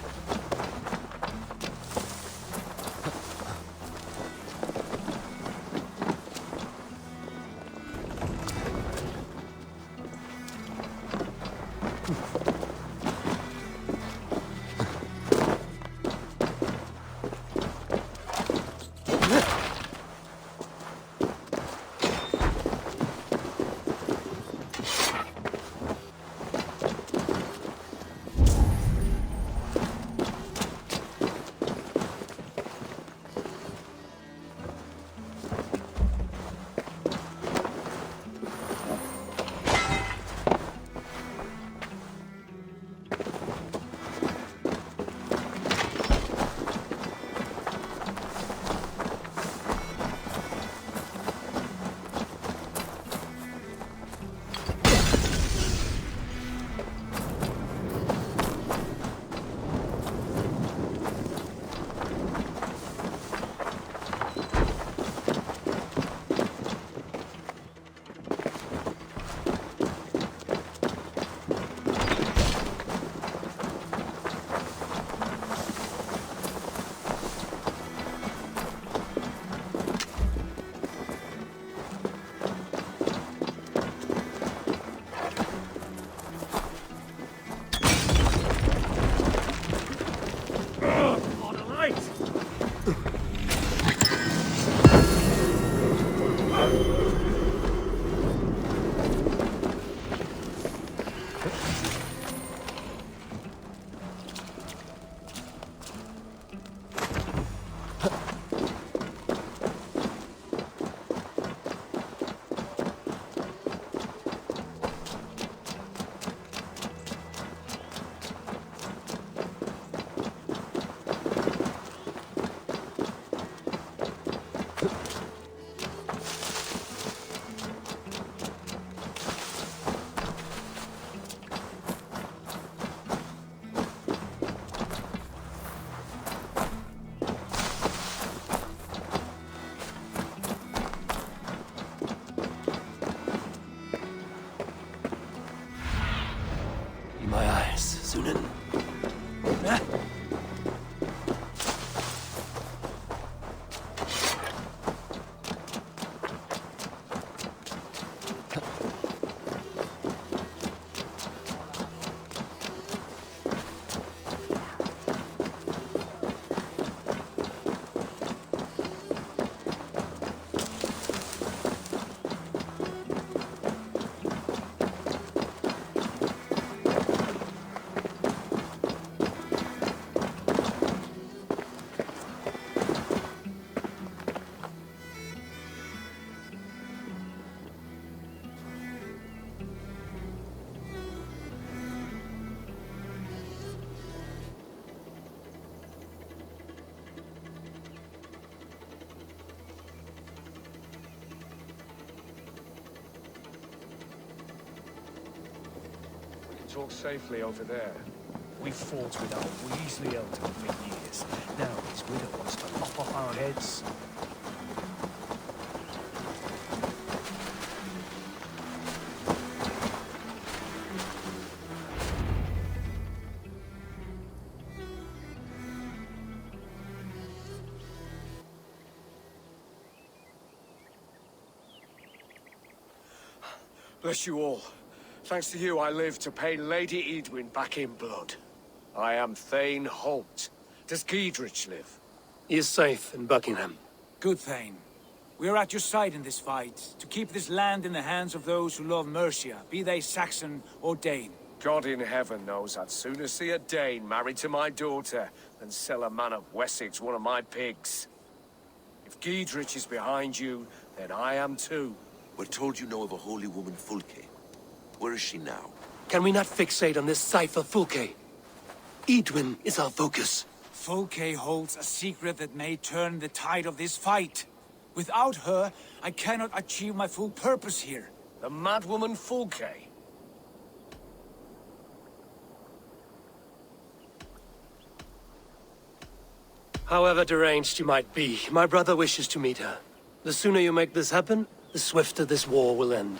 Speaker 10: talk safely over there.
Speaker 6: We fought with our Weasley elder for many years. Now his widow wants to lop off our heads.
Speaker 10: Bless you all. Thanks to you, I live to pay Lady Edwin back in blood. I am Thane Holt. Does Giedrich live?
Speaker 2: He is safe in Buckingham.
Speaker 3: Good, Thane. We are at your side in this fight, to keep this land in the hands of those who love Mercia, be they Saxon or Dane.
Speaker 10: God in heaven knows I'd sooner see a Dane married to my daughter than sell a man of Wessex one of my pigs. If Giedrich is behind you, then I am too.
Speaker 8: We're told you know of a holy woman, Fulke. Where is she now?
Speaker 2: Can we not fixate on this cipher, Fulke? Edwin is our focus.
Speaker 3: Fulke holds a secret that may turn the tide of this fight. Without her, I cannot achieve my full purpose here.
Speaker 10: The madwoman Fulke?
Speaker 2: However deranged you might be, my brother wishes to meet her. The sooner you make this happen, the swifter this war will end.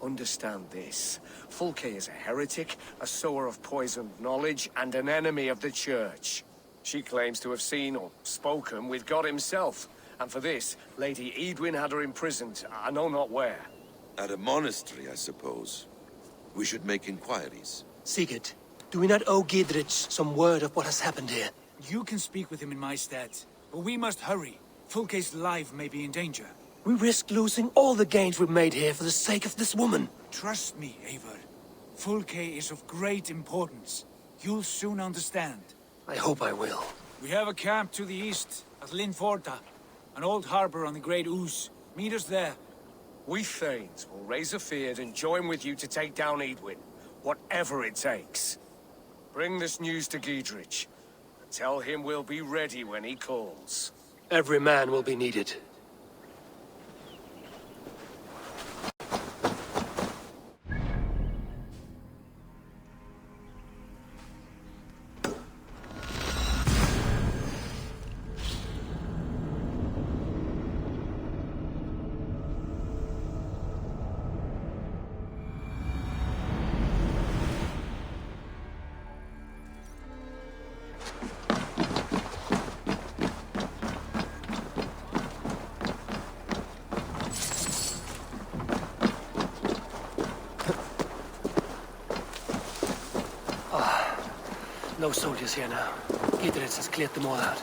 Speaker 10: Understand this. Fulke is a heretic, a sower of poisoned knowledge, and an enemy of the Church. She claims to have seen or spoken with God himself. And for this, Lady Edwin had her imprisoned, I know not where.
Speaker 8: At a monastery, I suppose. We should make inquiries.
Speaker 2: Sigurd, do we not owe Giedrich some word of what has happened here?
Speaker 3: You can speak with him in my stead, but we must hurry. Fulke's life may be in danger.
Speaker 2: We risk losing all the gains we've made here for the sake of this woman.
Speaker 3: Trust me, Eivor. Fulke is of great importance. You'll soon understand.
Speaker 2: I hope I will.
Speaker 3: We have a camp to the east, at Linforta. An old harbor on the Great Ouse. Meet us there.
Speaker 10: We Thanes will raise a feard and join with you to take down Edwin, whatever it takes. Bring this news to Giedrich, and tell him we'll be ready when he calls.
Speaker 2: Every man will be needed. No soldiers here now. Giedrich has cleared them all out.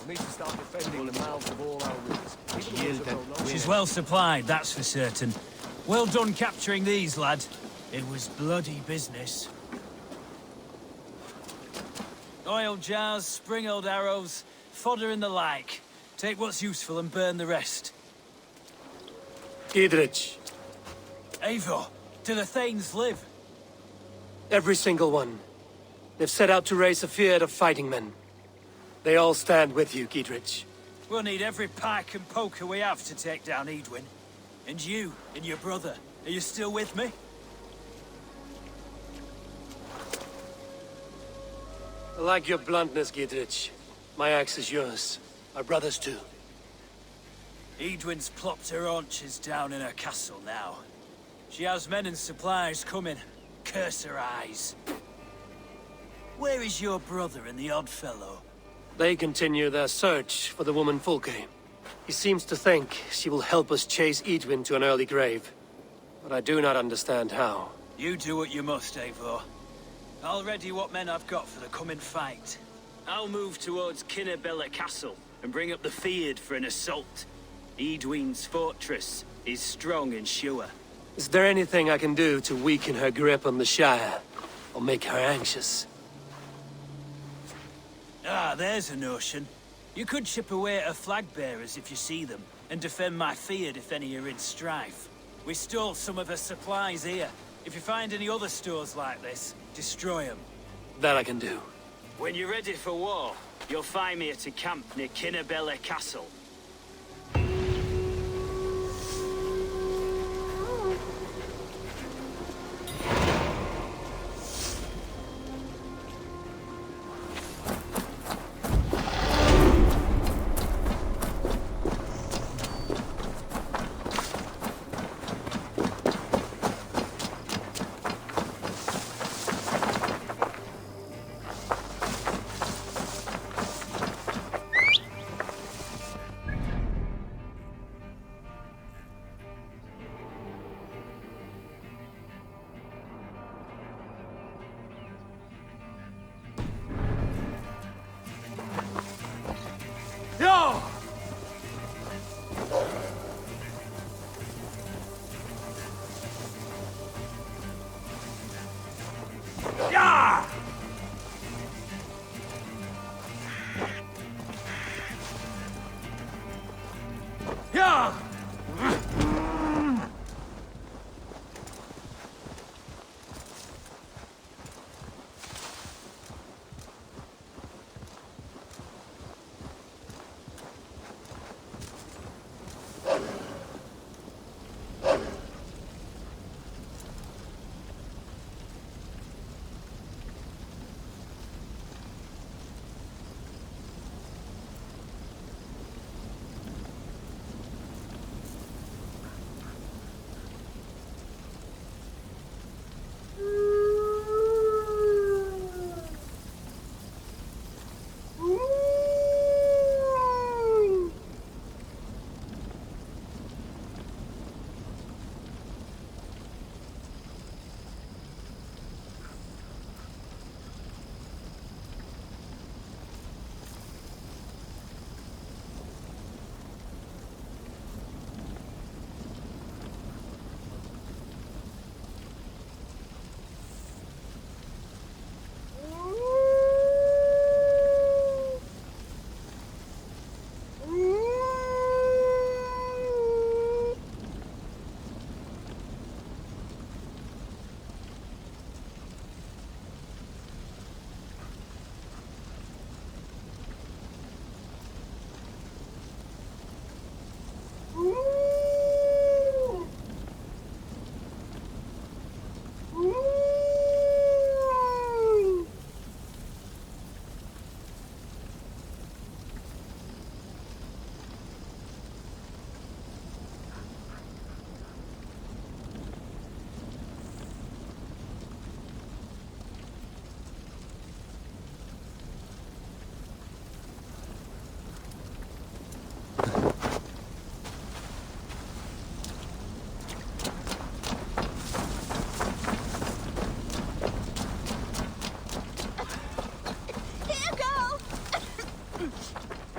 Speaker 10: We need to start defending the mouths of all our rivers.
Speaker 6: She's well supplied, that's for certain. Well done capturing these, lad. It was bloody business. Oil jars, spring-oiled arrows, fodder and the like. Take what's useful and burn the rest.
Speaker 2: Giedrich.
Speaker 6: Eivor, do the Thanes live?
Speaker 2: Every single one. They've set out to raise a fear of fighting men. They all stand with you, Giedrich.
Speaker 6: We'll need every pike and poker we have to take down Edwin. And you, and your brother, are you still with me?
Speaker 2: I like your bluntness, Giedrich. My axe is yours. My brother's too.
Speaker 6: Edwin's plopped her haunches down in her castle now. She has men and supplies coming. Curse her eyes. Where is your brother and the odd fellow?
Speaker 2: They continue their search for the woman Fulke. He seems to think she will help us chase Edwin to an early grave. But I do not understand how.
Speaker 6: You do what you must, Eivor. I'll ready what men I've got for the coming fight. I'll move towards Kinnabella Castle and bring up the feared for an assault. Edwin's fortress is strong and sure.
Speaker 2: Is there anything I can do to weaken her grip on the Shire? Or make her anxious?
Speaker 6: Ah, there's a notion. You could chip away at her flag bearers if you see them, and defend my feared if any are in strife. We stole some of her supplies here. If you find any other stores like this, destroy them.
Speaker 2: That I can do.
Speaker 6: When you're ready for war, you'll find me at a camp near Kinnebella Castle.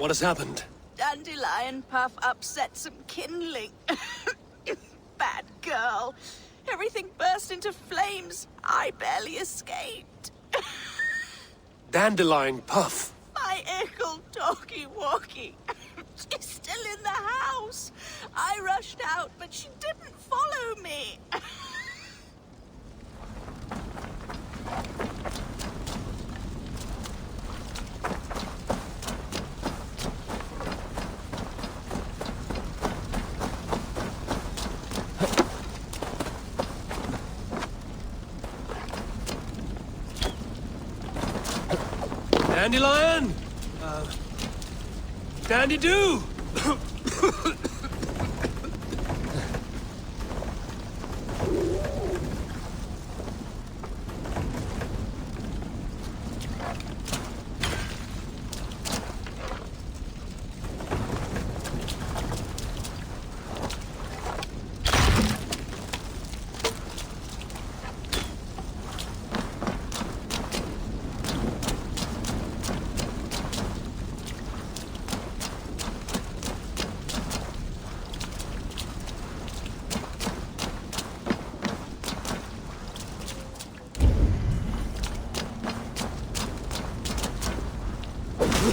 Speaker 2: What has happened?
Speaker 11: Dandelion Puff upset some kindling. Bad girl. Everything burst into flames. I barely escaped.
Speaker 2: Dandelion Puff.
Speaker 11: My ickle talkie-walkie. She's still in the house. I rushed out, but she didn't follow me.
Speaker 2: Dandelion! Dandy-doo!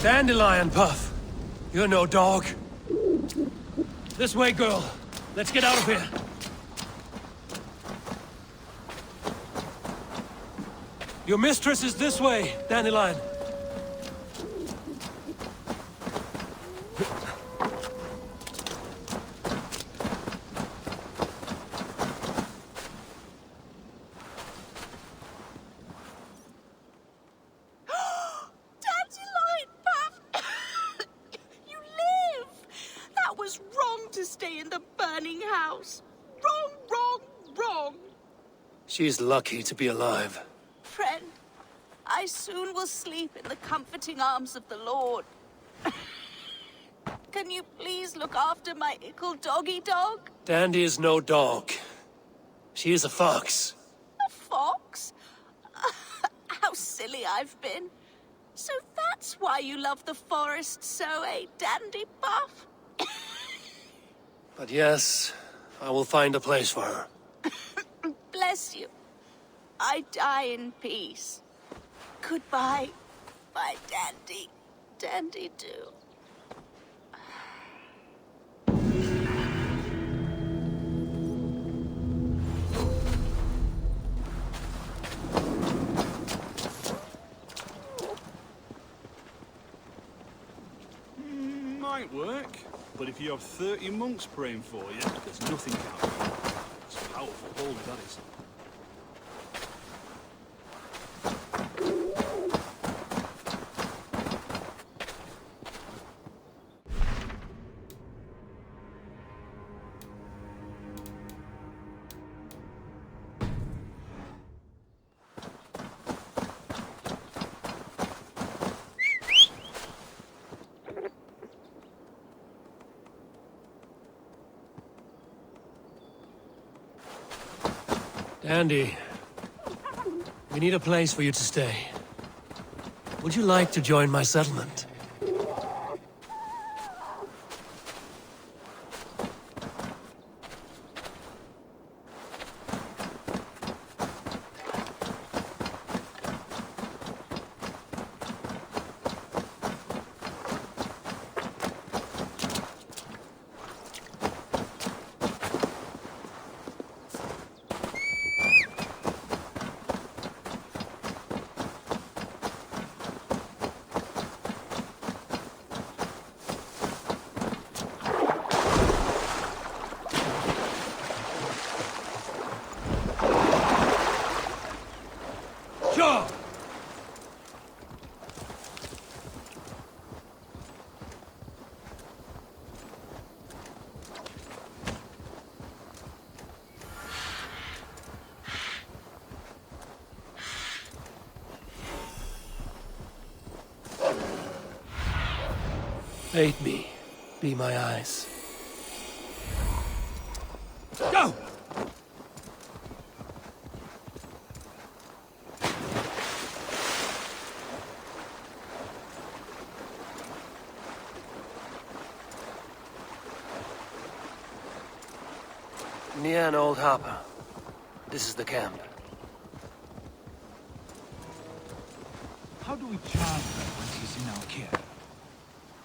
Speaker 2: Dandelion Puff. You're no dog. This way, girl. Let's get out of here. Your mistress is this way, Dandelion.
Speaker 11: Dandelion Puff! You live! That was wrong to stay in the burning house. Wrong, wrong, wrong.
Speaker 2: She's lucky to be alive.
Speaker 11: Friend, I soon will sleep in the comforting arms of the Lord. Can you please look after my ickle doggy dog?
Speaker 2: Dandy is no dog. She is a fox.
Speaker 11: A fox? How silly I've been. So that's why you love the forest so, eh, Dandy Buff?
Speaker 2: But yes, I will find a place for her.
Speaker 11: Bless you. I die in peace. Goodbye, my Dandy. Dandy do.
Speaker 12: Might work, but if you have 30 monks praying for you, there's nothing counting. It's a powerful hold, that is.
Speaker 2: Andy, we need a place for you to stay. Would you like to join my settlement? Aid me. Be my eyes. Go! Near an old harbor. This is the camp.
Speaker 13: How do we charm her when she's in our care?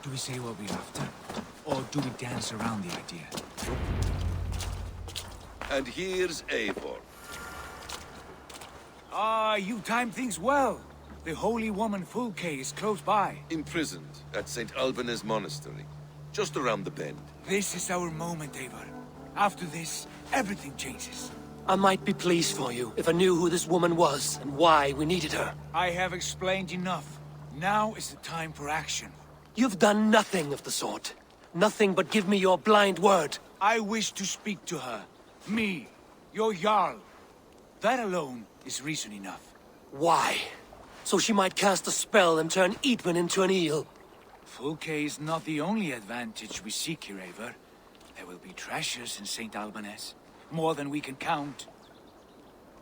Speaker 13: Do we say what we're after? Or do we dance around the idea?
Speaker 8: And here's Eivor.
Speaker 13: Ah, you timed things well. The holy woman Fulke is close by.
Speaker 8: Imprisoned at St. Alban's Monastery, just around the bend.
Speaker 13: This is our moment, Eivor. After this, everything changes.
Speaker 2: I might be pleased for you if I knew who this woman was and why we needed her.
Speaker 13: I have explained enough. Now is the time for action.
Speaker 2: You've done nothing of the sort. Nothing but give me your blind word.
Speaker 13: I wish to speak to her. Me, your Jarl. That alone is reason enough.
Speaker 2: Why? So she might cast a spell and turn Eatman into an eel.
Speaker 13: Fulke is not the only advantage we seek here, Eivor. There will be treasures in St. Alban's. More than we can count.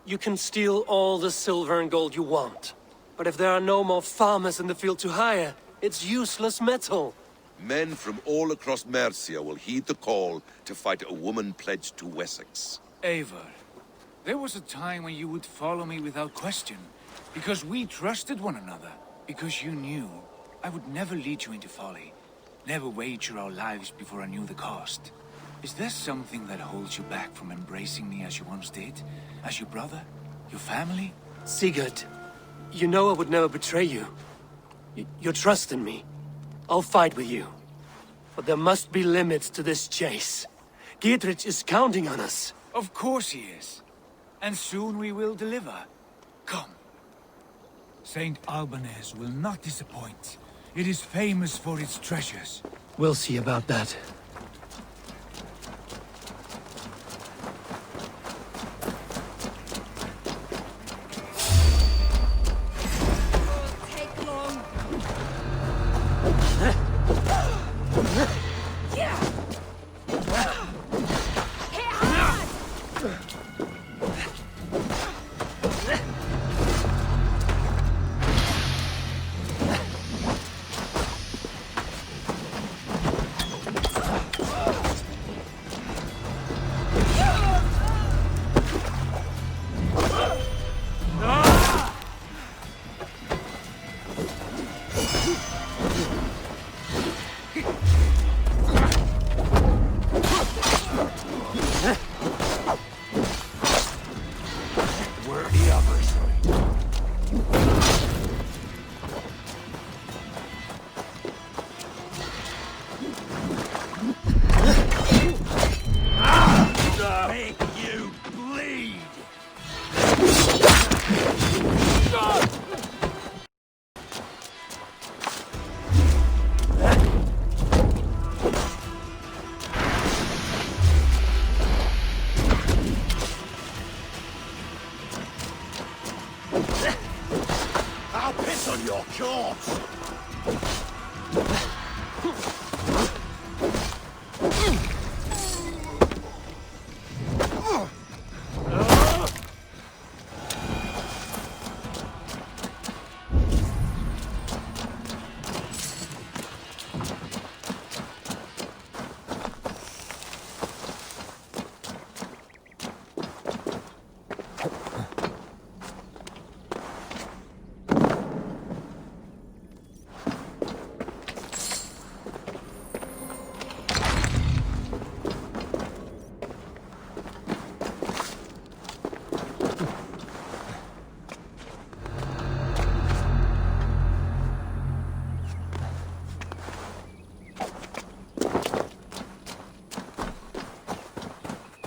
Speaker 2: You can steal all the silver and gold you want. But if there are no more farmers in the field to hire, it's useless metal.
Speaker 8: Men from all across Mercia will heed the call to fight a woman pledged to Wessex.
Speaker 13: Eivor, there was a time when you would follow me without question. Because we trusted one another. Because you knew I would never lead you into folly. Never wager our lives before I knew the cost. Is there something that holds you back from embracing me as you once did? As your brother? Your family?
Speaker 2: Sigurd, You know I would never betray you. Your trust in me. I'll fight with you. But there must be limits to this chase. Giedrich is counting on us.
Speaker 13: Of course he is. And soon we will deliver. Come. Saint Albanese will not disappoint. It is famous for its treasures.
Speaker 2: We'll see about that.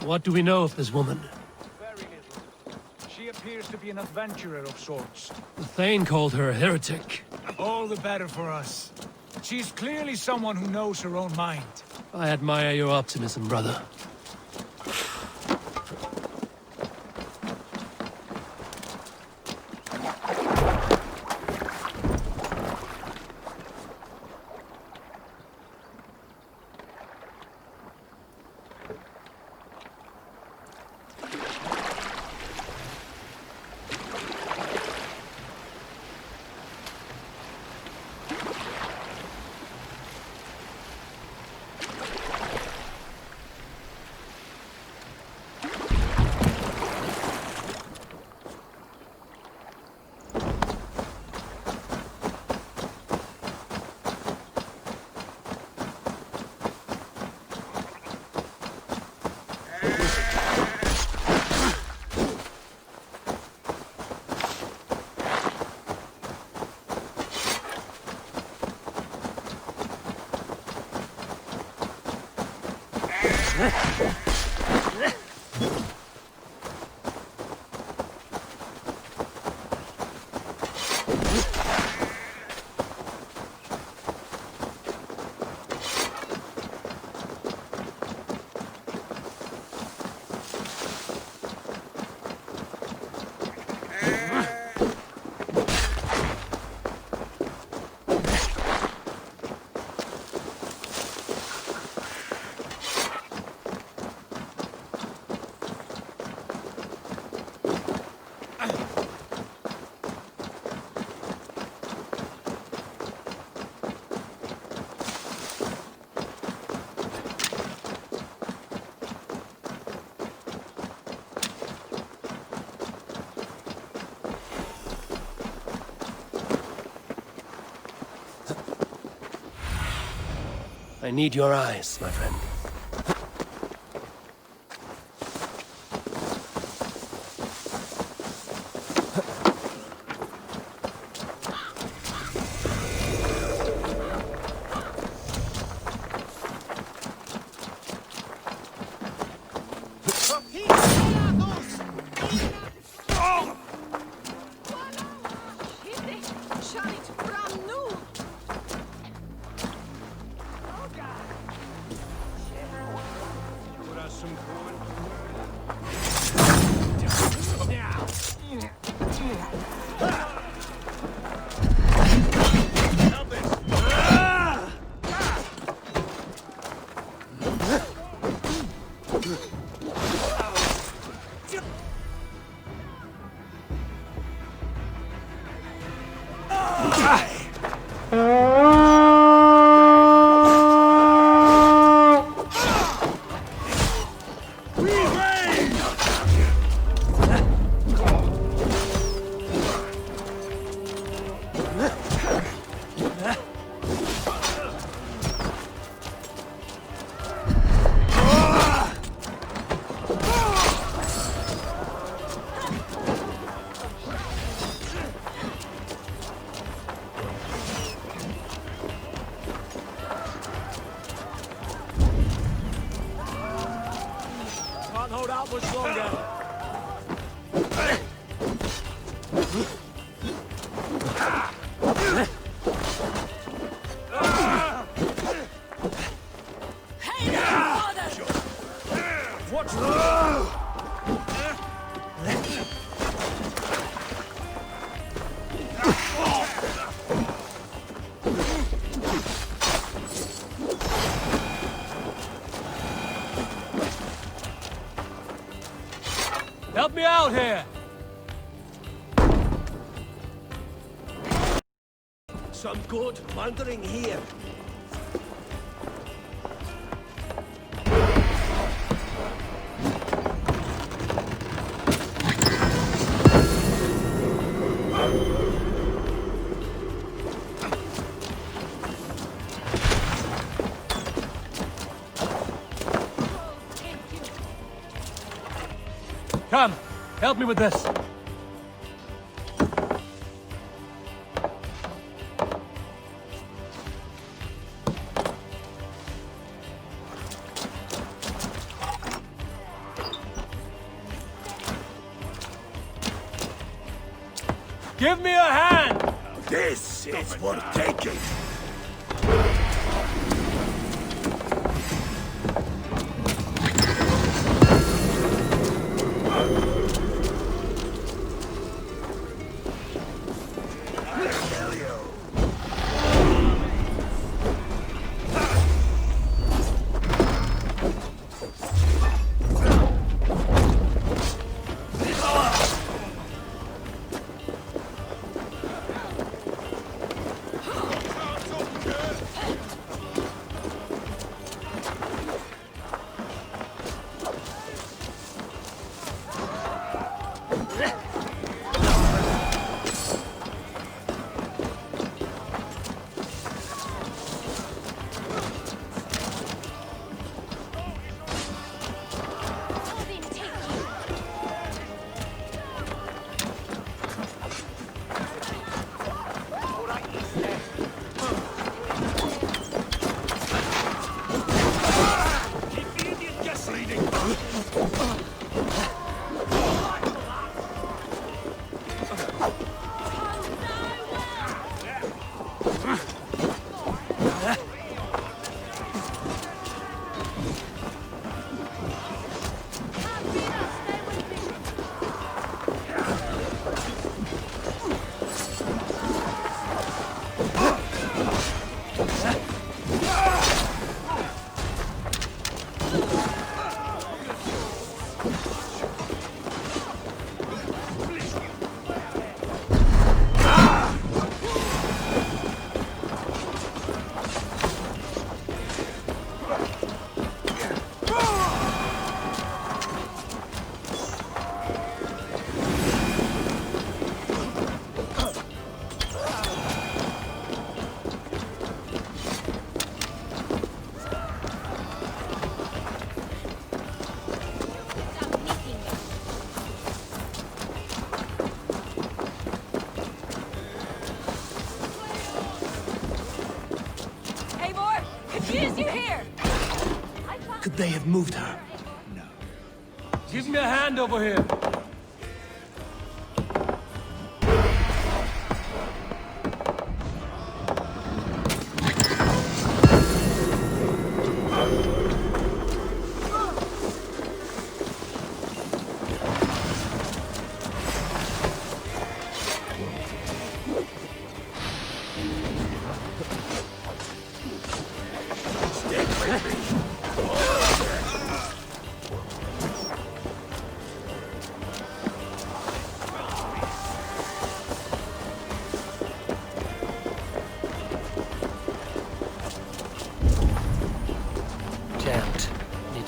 Speaker 2: What do we know of this woman?
Speaker 13: Very little. She appears to be an adventurer of sorts.
Speaker 2: The Thane called her a heretic.
Speaker 13: All the better for us. She's clearly someone who knows her own mind.
Speaker 2: I admire your optimism, brother. I need your eyes, my friend.
Speaker 12: some point.
Speaker 6: Can't hold out much longer. Help me out here!
Speaker 5: Some good wandering here.
Speaker 6: Come, help me with this. Give me a hand!
Speaker 5: This is worth taking.
Speaker 2: Could they have moved her?
Speaker 6: Give me a hand over here.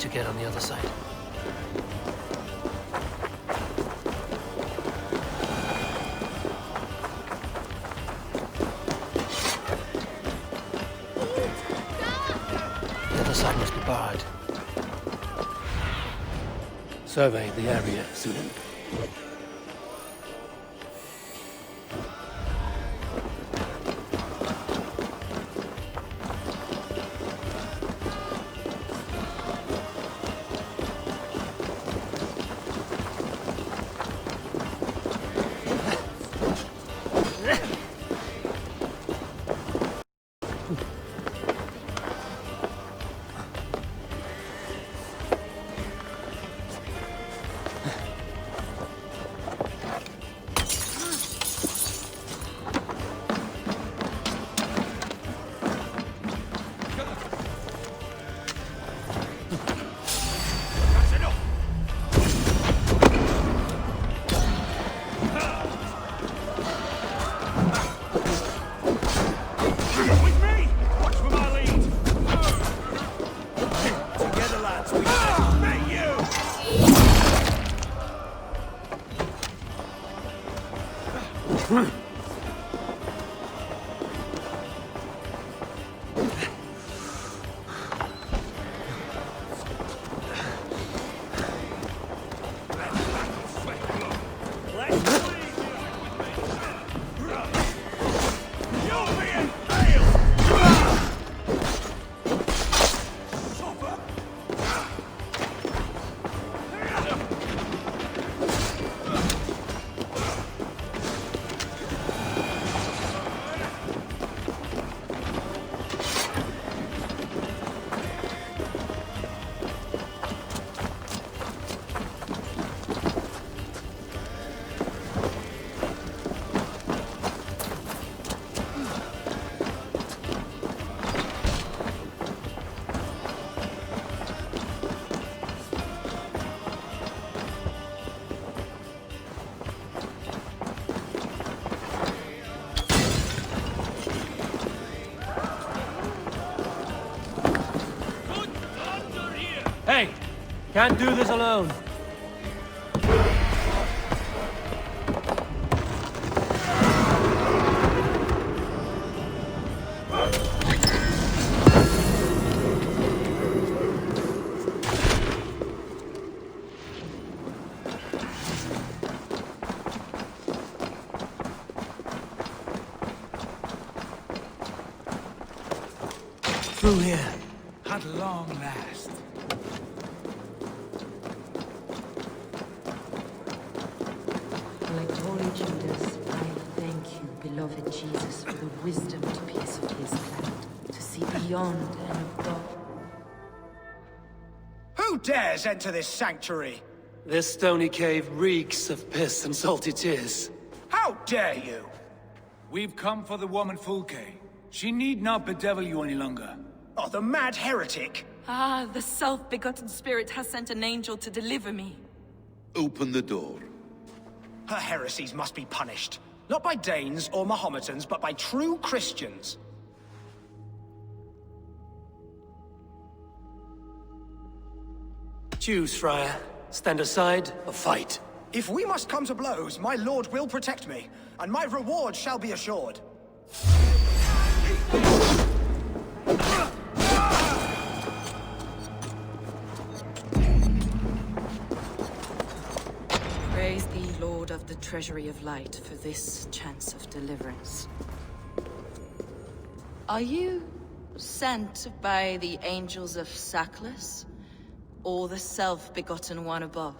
Speaker 2: to get on the other side. The other side must be barred. Survey the area, student. Hey! Can't do this alone.
Speaker 13: Through here. At long last.
Speaker 14: Like Holy Judas, I thank you, beloved Jesus, for the wisdom and peace of his land, to see beyond and above.
Speaker 10: Who dares enter this sanctuary?
Speaker 2: This stony cave reeks of piss and salty tears.
Speaker 10: How dare you?
Speaker 13: We've come for the woman Fulke. She need not bedevil you any longer.
Speaker 10: Oh, the mad heretic!
Speaker 11: Ah, the self-begotten spirit has sent an angel to deliver me.
Speaker 8: Open the door.
Speaker 10: Her heresies must be punished. Not by Danes or Mahometans, but by true Christians.
Speaker 2: Choose, Friar. Stand aside or fight.
Speaker 10: If we must come to blows, my lord will protect me, and my reward shall be assured.
Speaker 14: Praise thee, Lord of the Treasury of Light, for this chance of deliverance. Are you sent by the angels of Sackless, or the self-begotten one above?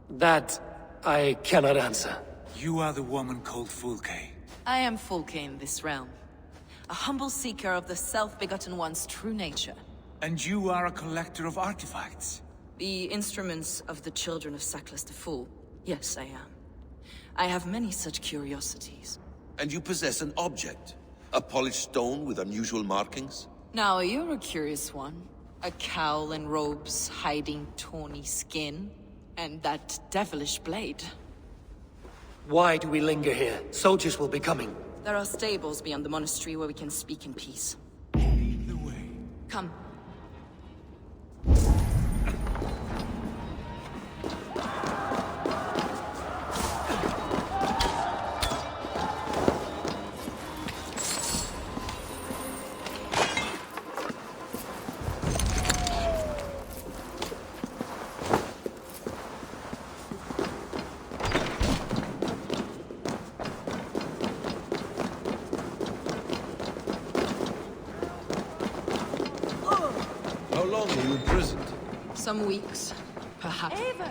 Speaker 2: That I cannot answer.
Speaker 13: You are the woman called Fulke.
Speaker 14: I am Fulke in this realm, a humble seeker of the self-begotten one's true nature.
Speaker 13: And you are a collector of artifacts.
Speaker 14: The instruments of the children of Sackless the Fool. Yes, I am. I have many such curiosities.
Speaker 8: And you possess an object? A polished stone with unusual markings?
Speaker 14: Now, you're a curious one. A cowl and robes hiding tawny skin. And that devilish blade.
Speaker 2: Why do we linger here? Soldiers will be coming.
Speaker 14: There are stables beyond the monastery where we can speak in peace.
Speaker 13: Lead the way.
Speaker 14: Come.
Speaker 15: mentioned?
Speaker 14: Some weeks, perhaps.
Speaker 1: Eivor,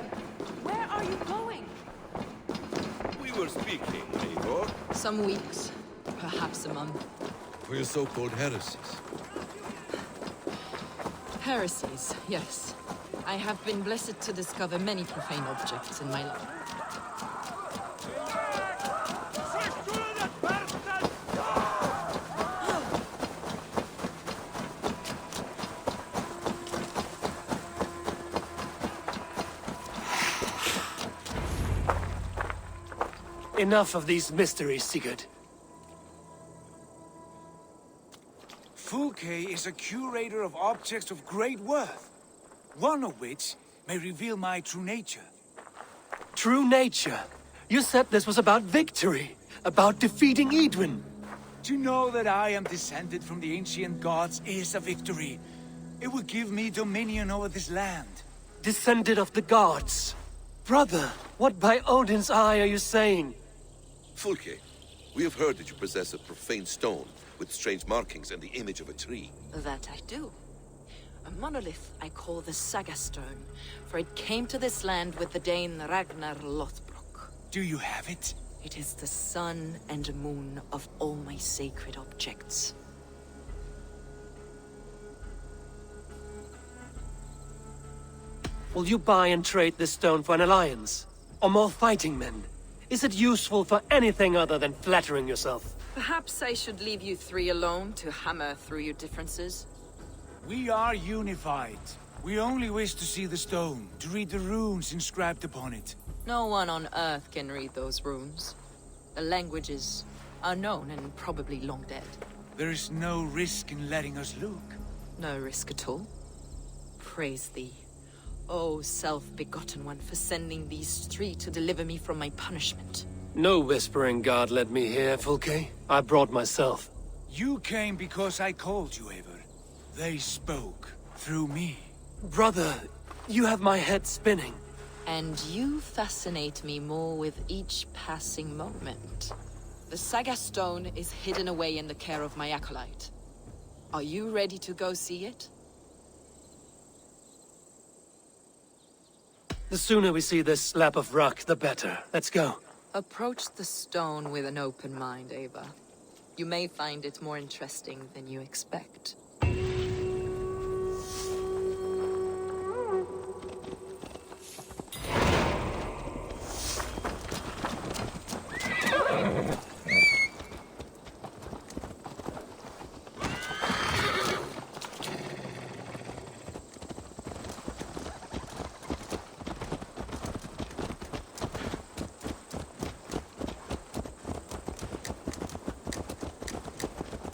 Speaker 1: where are you going?
Speaker 8: We were speaking, Eivor.
Speaker 14: Some weeks, perhaps a month.
Speaker 16: For your so-called heresies.
Speaker 14: Heresies, yes. I have been blessed to discover many profane objects in my life.
Speaker 2: Enough of these mysteries, Sigurd.
Speaker 13: Fulke is a curator of objects of great worth, one of which may reveal my true nature.
Speaker 2: True nature? You said this was about victory, about defeating Edwin.
Speaker 13: To know that I am descended from the ancient gods is a victory. It will give me dominion over this land.
Speaker 2: Descended of the gods? Brother, what by Odin's eye are you saying?
Speaker 8: Fulke, we have heard that you possess a profane stone with strange markings and the image of a tree.
Speaker 14: That I do. A monolith I call the Saga Stone, for it came to this land with the Dane Ragnar Lothbrok.
Speaker 13: Do you have it?
Speaker 14: It is the sun and moon of all my sacred objects.
Speaker 2: Will you buy and trade this stone for an alliance? Or more fighting men? Is it useful for anything other than flattering yourself?
Speaker 14: Perhaps I should leave you three alone to hammer through your differences.
Speaker 13: We are unified. We only wish to see the stone, to read the runes inscribed upon it.
Speaker 14: No one on Earth can read those runes. The languages are known and probably long dead.
Speaker 13: There is no risk in letting us look.
Speaker 14: No risk at all. Praise thee, O self-begotten one, for sending these three to deliver me from my punishment.
Speaker 2: No whispering god led me here, Fulke. I brought myself.
Speaker 13: You came because I called you, Eivor. They spoke through me.
Speaker 2: Brother, you have my head spinning.
Speaker 14: And you fascinate me more with each passing moment. The Saga Stone is hidden away in the care of my acolyte. Are you ready to go see it?
Speaker 2: The sooner we see this slab of rock, the better. Let's go.
Speaker 14: Approach the stone with an open mind, Ava. You may find it more interesting than you expect.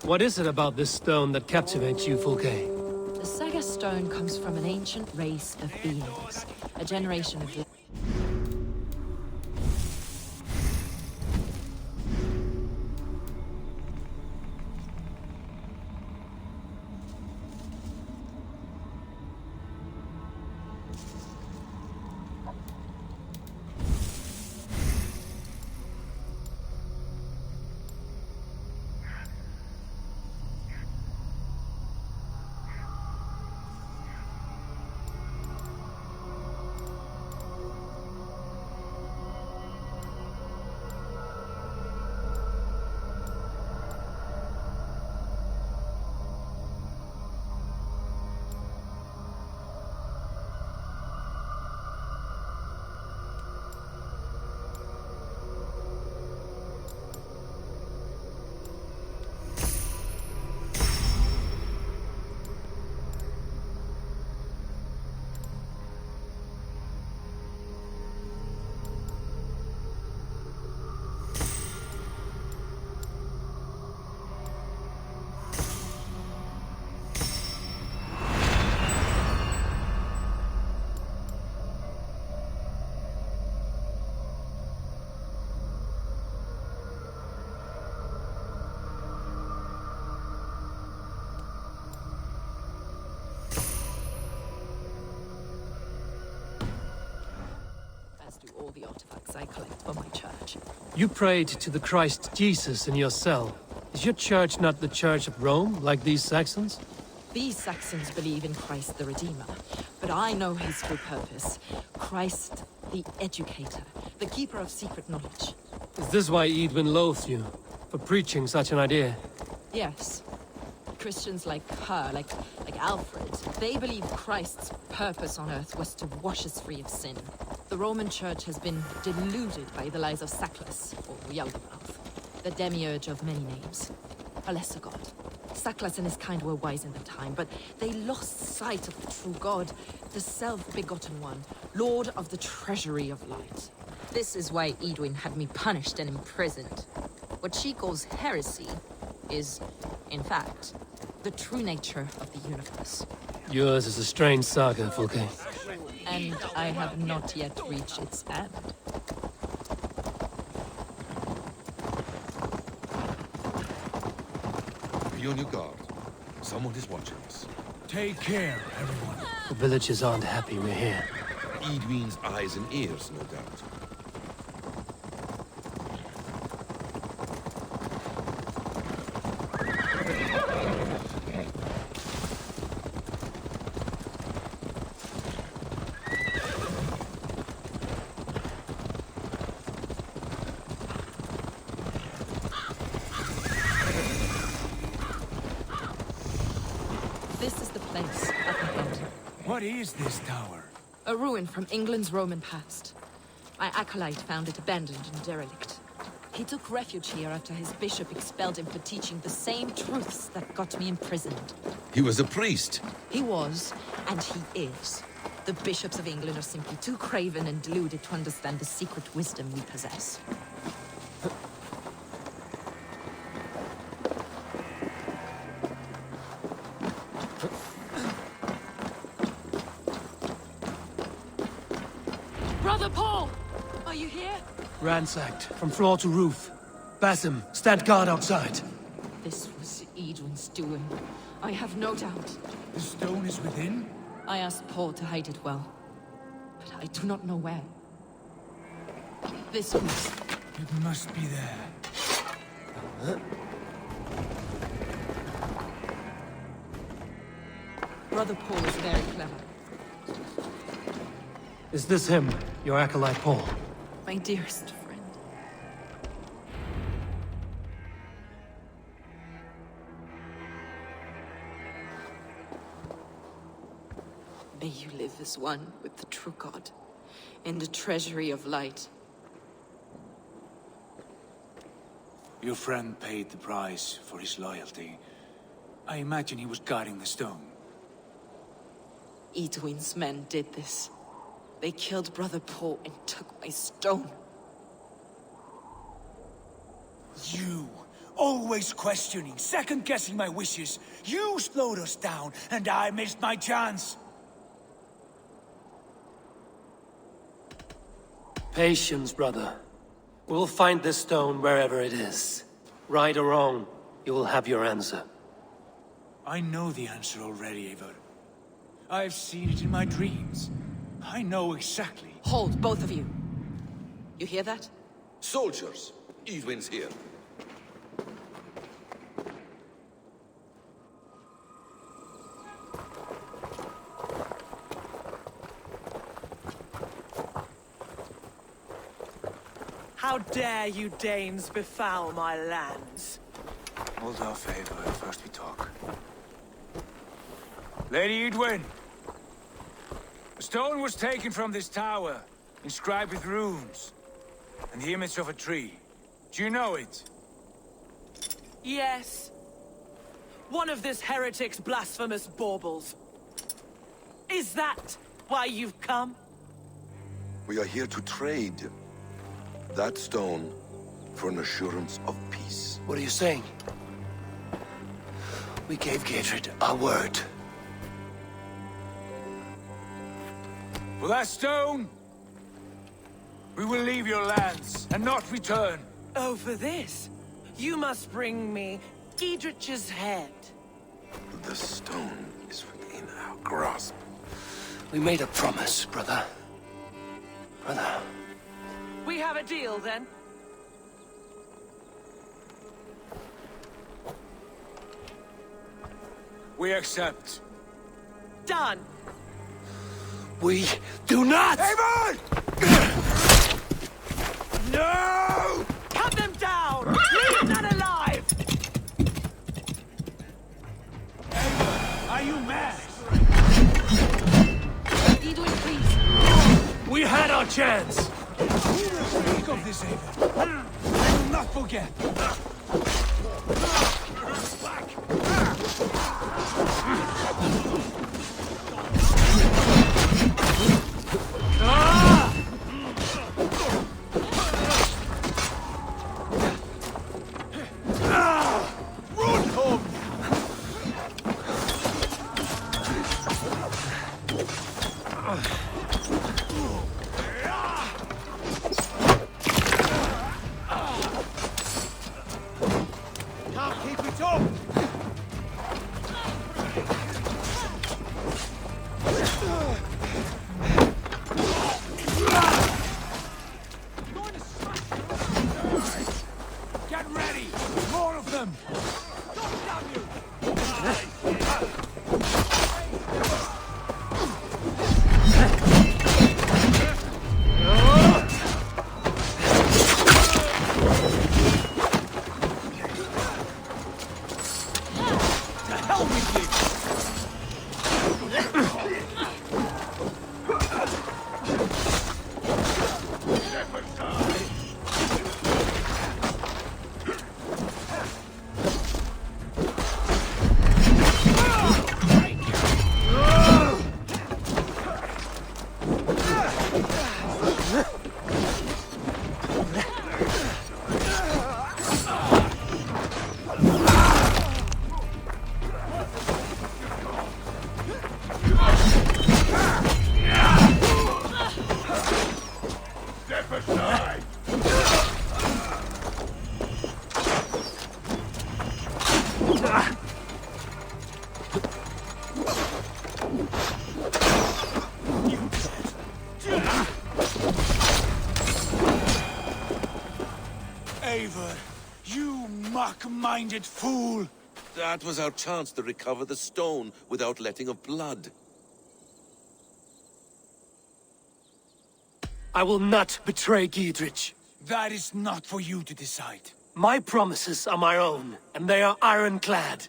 Speaker 2: What is it about this stone that captivates you, Fulke?
Speaker 14: The Saga Stone comes from an ancient race of beings, a generation of... all the artifacts I collect for my church.
Speaker 2: You prayed to the Christ Jesus in your cell. Is your church not the Church of Rome, like these Saxons?
Speaker 14: These Saxons believe in Christ the Redeemer, But I know his true purpose. Christ, the educator, the keeper of secret knowledge.
Speaker 2: Is this why Edwin loathed you? For preaching such an idea?
Speaker 14: Yes. Christians like her, like Alfred, they believe Christ's purpose on earth was to wash us free of sin. The Roman Church has been deluded by the lies of Saklas, or Yaldabaoth, the demiurge of many names. A lesser god. Saklas and his kind were wise in their time, but they lost sight of the true God, the self-begotten one, Lord of the treasury of light. This is why Edwin had me punished and imprisoned. What she calls heresy is, in fact, the true nature of the universe.
Speaker 2: Yours is a strange saga, Fulke.
Speaker 14: And I have not yet reached its end.
Speaker 8: Be on your guard. Someone is watching us.
Speaker 13: Take care, everyone.
Speaker 2: The villagers aren't happy we're here.
Speaker 8: Edwin's eyes and ears, no doubt.
Speaker 14: This is the place at the head.
Speaker 13: What is this tower?
Speaker 14: A ruin from England's Roman past. My acolyte found it abandoned and derelict. He took refuge here after his bishop expelled him for teaching the same truths that got me imprisoned.
Speaker 8: He was a priest.
Speaker 14: He was, and he is. The bishops of England are simply too craven and deluded to understand the secret wisdom we possess. Brother Paul! Are you here?
Speaker 2: Ransacked, from floor to roof. Basim, stand guard outside.
Speaker 14: This was Edwin's doing. I have no doubt.
Speaker 13: The stone is within?
Speaker 14: I asked Paul to hide it well, but I do not know where. This was...
Speaker 13: It must be there.
Speaker 14: Brother Paul is very clever.
Speaker 2: Is this him, your acolyte Paul?
Speaker 14: My dearest friend. May you live as one with the true God, in the treasury of light.
Speaker 13: Your friend paid the price for his loyalty. I imagine he was guarding the stone.
Speaker 14: Edwin's men did this. They killed Brother Paul and took my stone.
Speaker 13: You, always questioning, second-guessing my wishes. You slowed us down, and I missed my chance.
Speaker 2: Patience, brother. We'll find this stone wherever it is. Right or wrong, you will have your answer.
Speaker 13: I know the answer already, Eivor. I've seen it in my dreams. I know exactly.
Speaker 14: Hold, both of you. You hear that?
Speaker 8: Soldiers! Edwin's here.
Speaker 9: How dare you Danes befoul my lands?
Speaker 13: Hold off, Eivor. First we talk. Lady Edwin! The stone was taken from this tower, inscribed with runes, and the image of a tree. Do you know it?
Speaker 9: Yes. One of this heretic's blasphemous baubles. Is that why you've come?
Speaker 8: We are here to trade that stone for an assurance of peace.
Speaker 2: What are you saying? We gave Gatred our word.
Speaker 13: For that stone, we will leave your lands and not return.
Speaker 9: Oh, for this? You must bring me Giedrich's head.
Speaker 8: The stone is within our grasp.
Speaker 2: We made a promise, brother. Brother.
Speaker 9: We have a deal, then?
Speaker 13: We accept.
Speaker 9: Done.
Speaker 2: We do not!
Speaker 10: Eivor! No!
Speaker 9: Cut them down! Leave none alive!
Speaker 13: Are you mad?
Speaker 14: Edwin, please.
Speaker 2: We had our chance!
Speaker 13: We will speak of this, Eivor. I will not forget. Get ready! More of them! Eivor, you mock-minded fool!
Speaker 8: That was our chance to recover the stone without letting of blood.
Speaker 2: I will not betray Giedrich.
Speaker 13: That is not for you to decide.
Speaker 2: My promises are my own, and they are ironclad.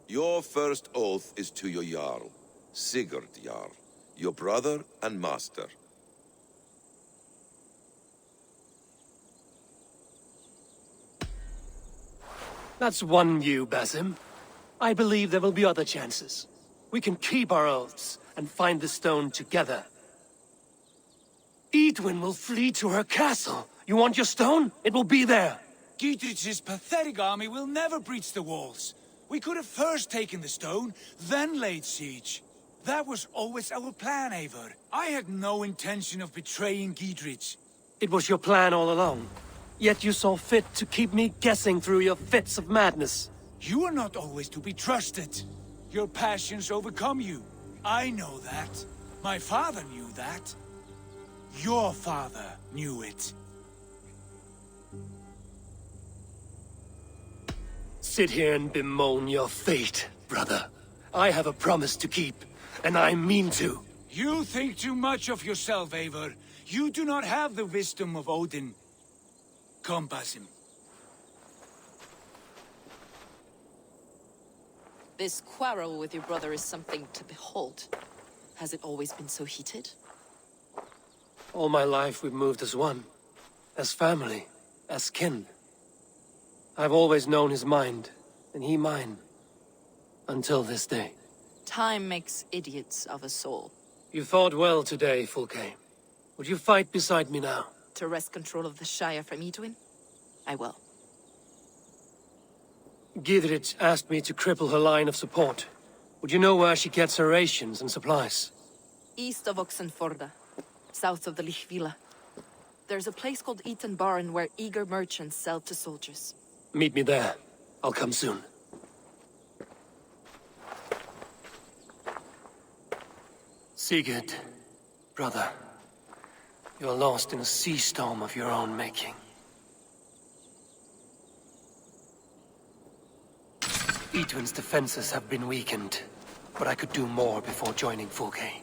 Speaker 8: Your first oath is to your Jarl, Sigurd Jarl, your brother and master.
Speaker 2: That's one view, Basim. I believe there will be other chances. We can keep our oaths and find the stone together. Edwin will flee to her castle. You want your stone? It will be there.
Speaker 13: Giedrich's pathetic army will never breach the walls. We could have first taken the stone, then laid siege. That was always our plan, Eivor. I had no intention of betraying Giedrich.
Speaker 2: It was your plan all along. Yet you saw fit to keep me guessing through your fits of madness.
Speaker 13: You are not always to be trusted. Your passions overcome you. I know that. My father knew that. Your father knew it.
Speaker 2: Sit here and bemoan your fate, brother. I have a promise to keep, and I mean to.
Speaker 13: You think too much of yourself, Eivor. You do not have the wisdom of Odin. Come, Basim.
Speaker 14: This quarrel with your brother is something to behold. Has it always been so heated?
Speaker 2: All my life we've moved as one. As family. As kin. I've always known his mind, and he mine. Until this day.
Speaker 14: Time makes idiots of us all.
Speaker 2: You fought well today, Fulke. Would you fight beside me now?
Speaker 14: To wrest control of the Shire from Edwin? I will.
Speaker 2: Giedrich asked me to cripple her line of support. Would you know where she gets her rations and supplies?
Speaker 14: East of Oxenforda, south of the Lichvila. There's a place called Eaton Barn where eager merchants sell to soldiers.
Speaker 2: Meet me there. I'll come soon. Sigurd, brother. You're lost in a sea storm of your own making. Edwin's defenses have been weakened, but I could do more before joining Fulke.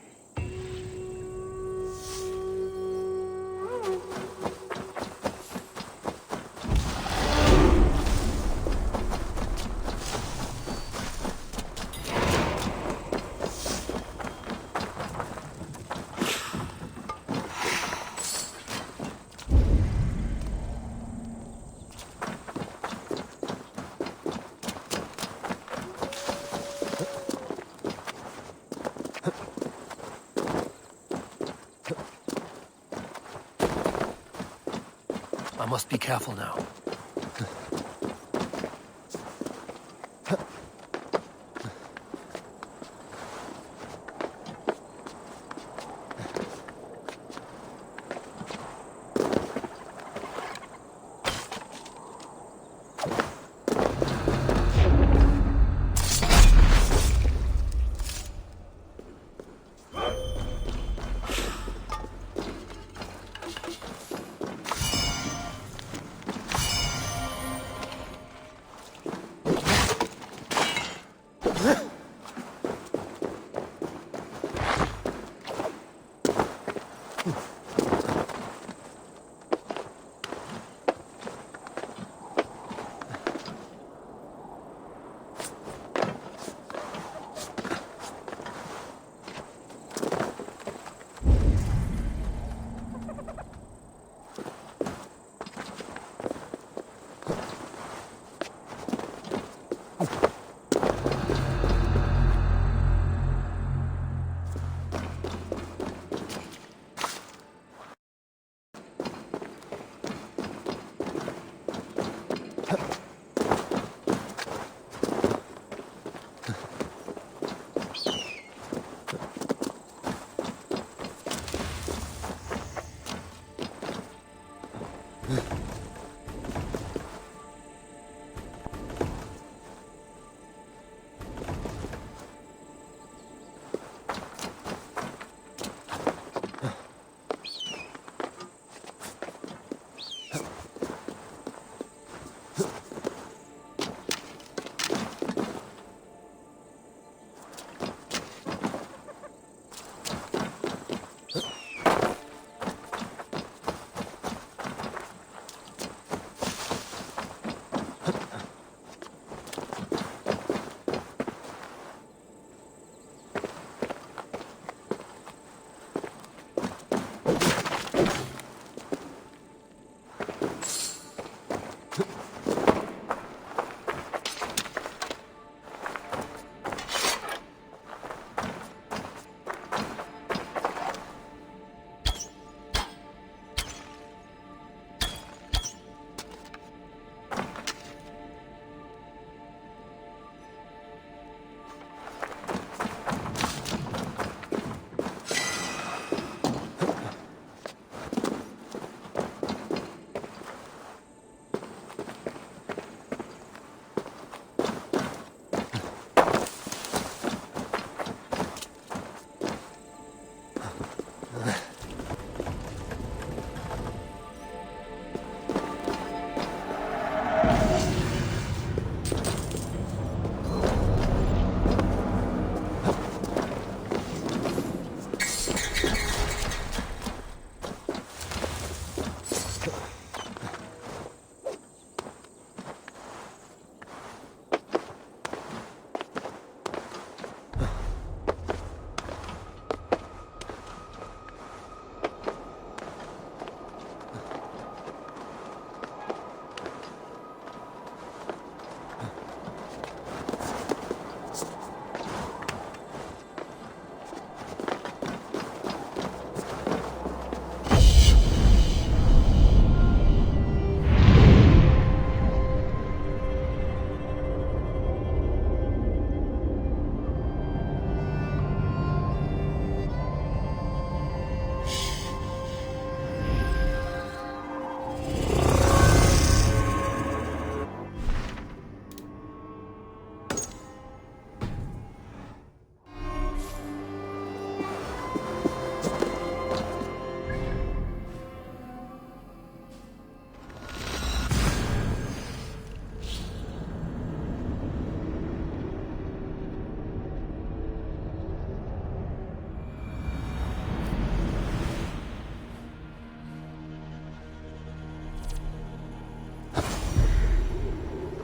Speaker 2: I must be careful now.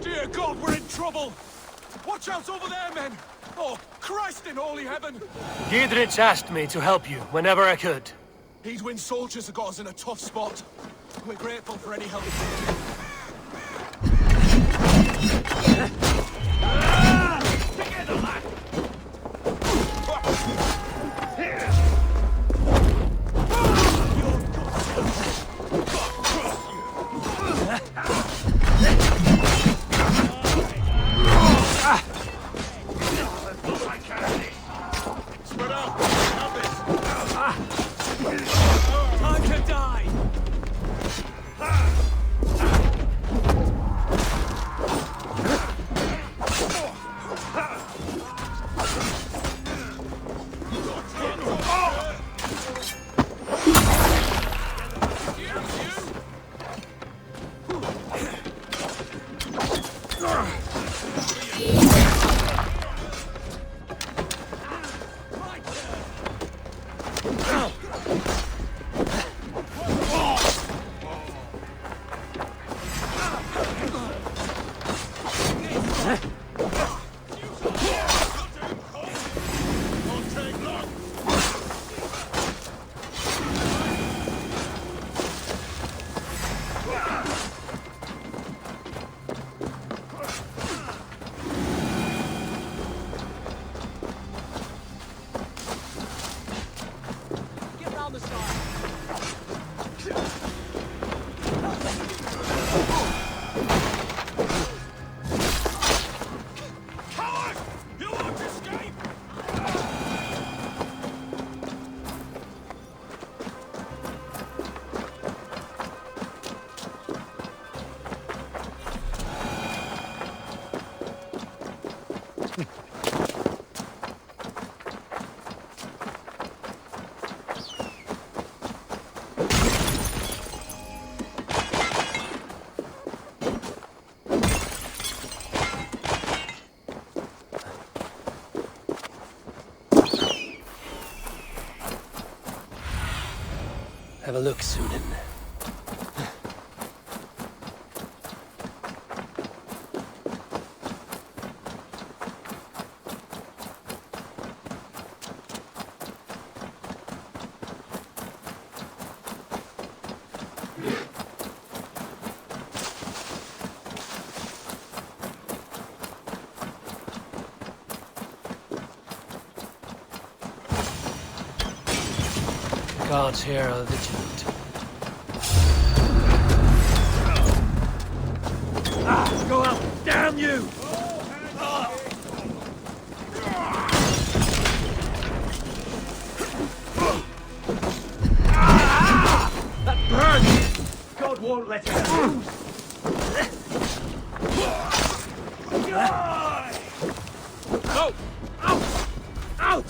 Speaker 10: Dear God, we're in trouble! Watch out over there, men! Oh, Christ in holy heaven!
Speaker 2: Giedrich asked me to help you whenever I could.
Speaker 10: Edwin's soldiers have got us in a tough spot. We're grateful for any help. Together, lad!
Speaker 2: Have a look, Sunan. Guards here are vigilant.
Speaker 5: Go out! Damn you!
Speaker 6: That burns! God won't let it lose!
Speaker 5: No! Out! Out!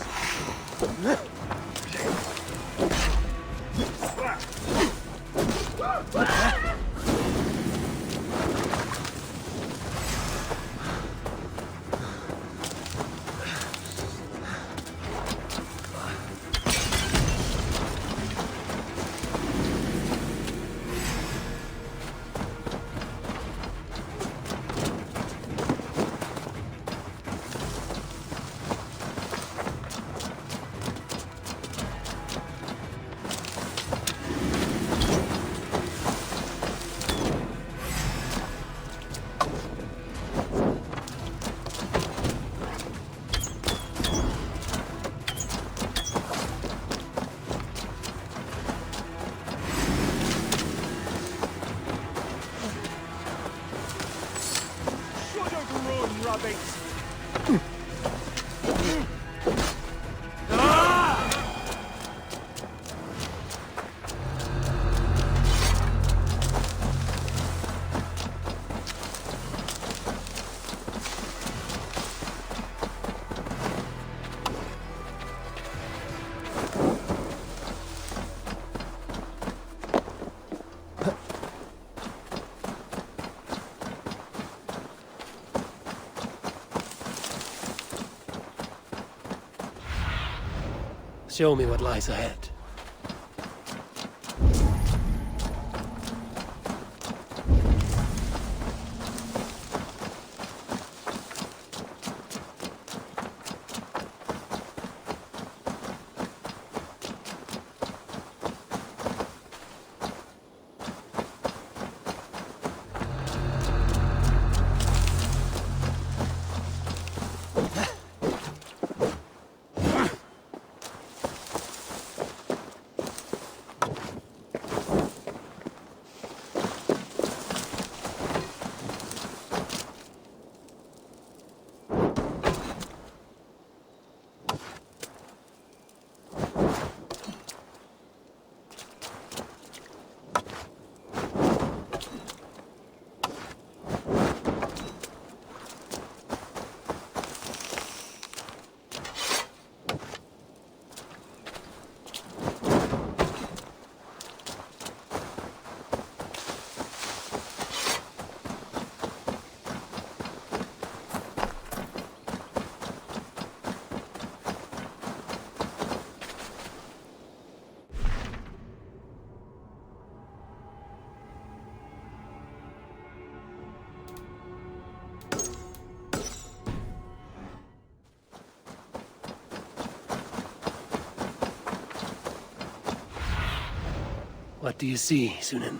Speaker 2: Show me what lies ahead. What do you see, Sunan?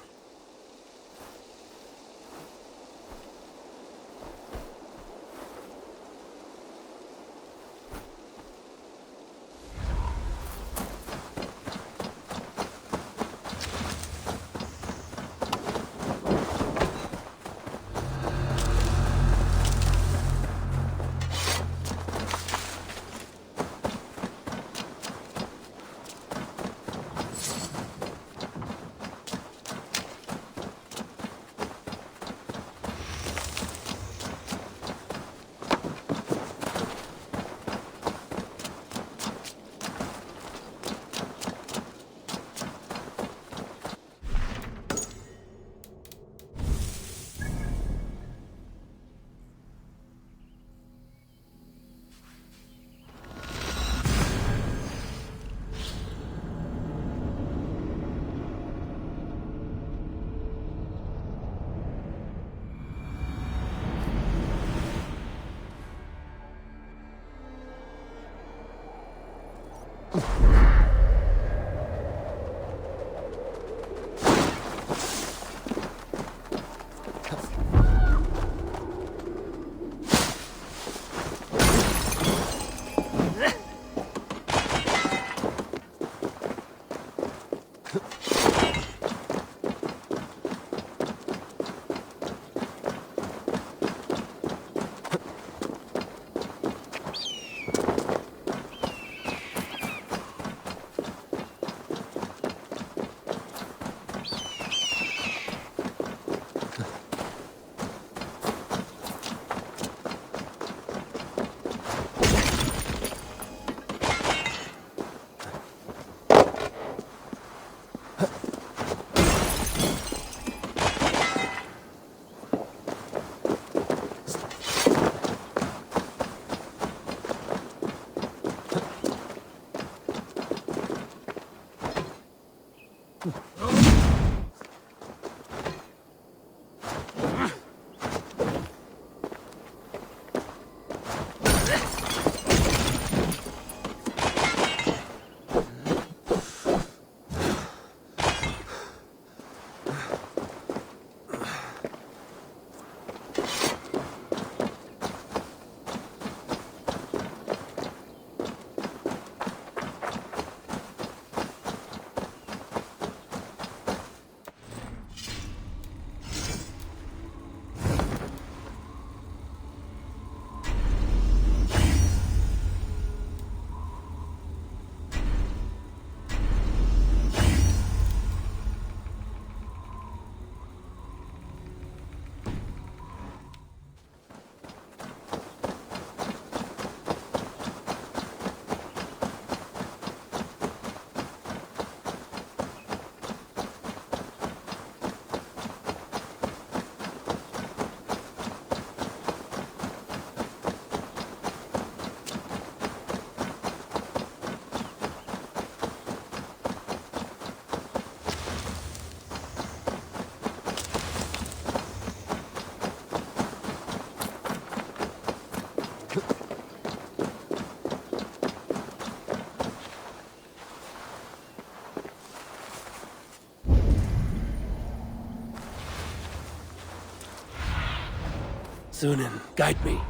Speaker 2: Sunan, guide me.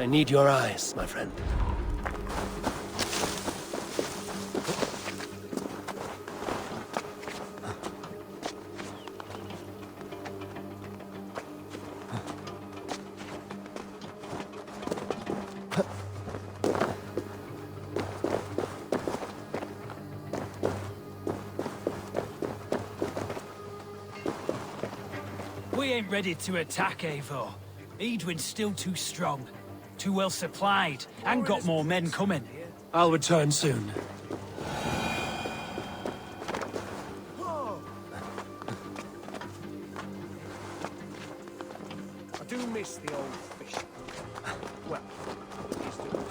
Speaker 2: I need your eyes, my friend.
Speaker 6: We ain't ready to attack, Eivor. Edwin's still too strong. Too well supplied, and got more men coming.
Speaker 2: I'll return soon.
Speaker 10: I do miss the old fish. Well, he's doing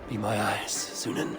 Speaker 2: Be my eyes, Sunan.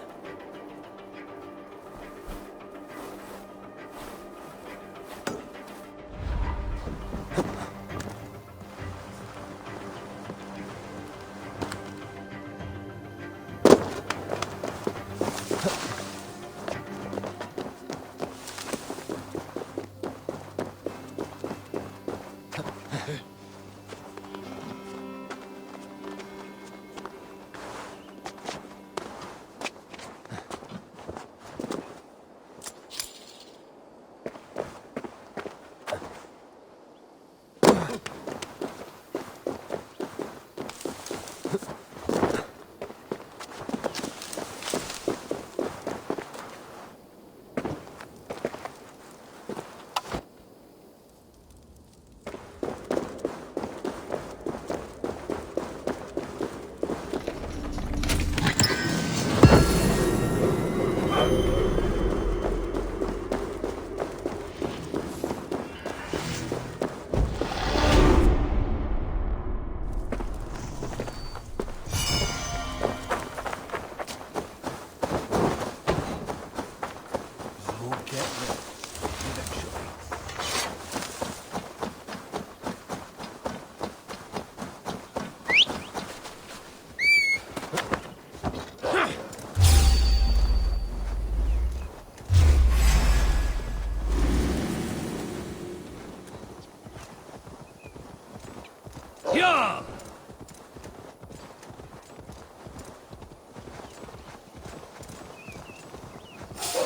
Speaker 6: Yeah!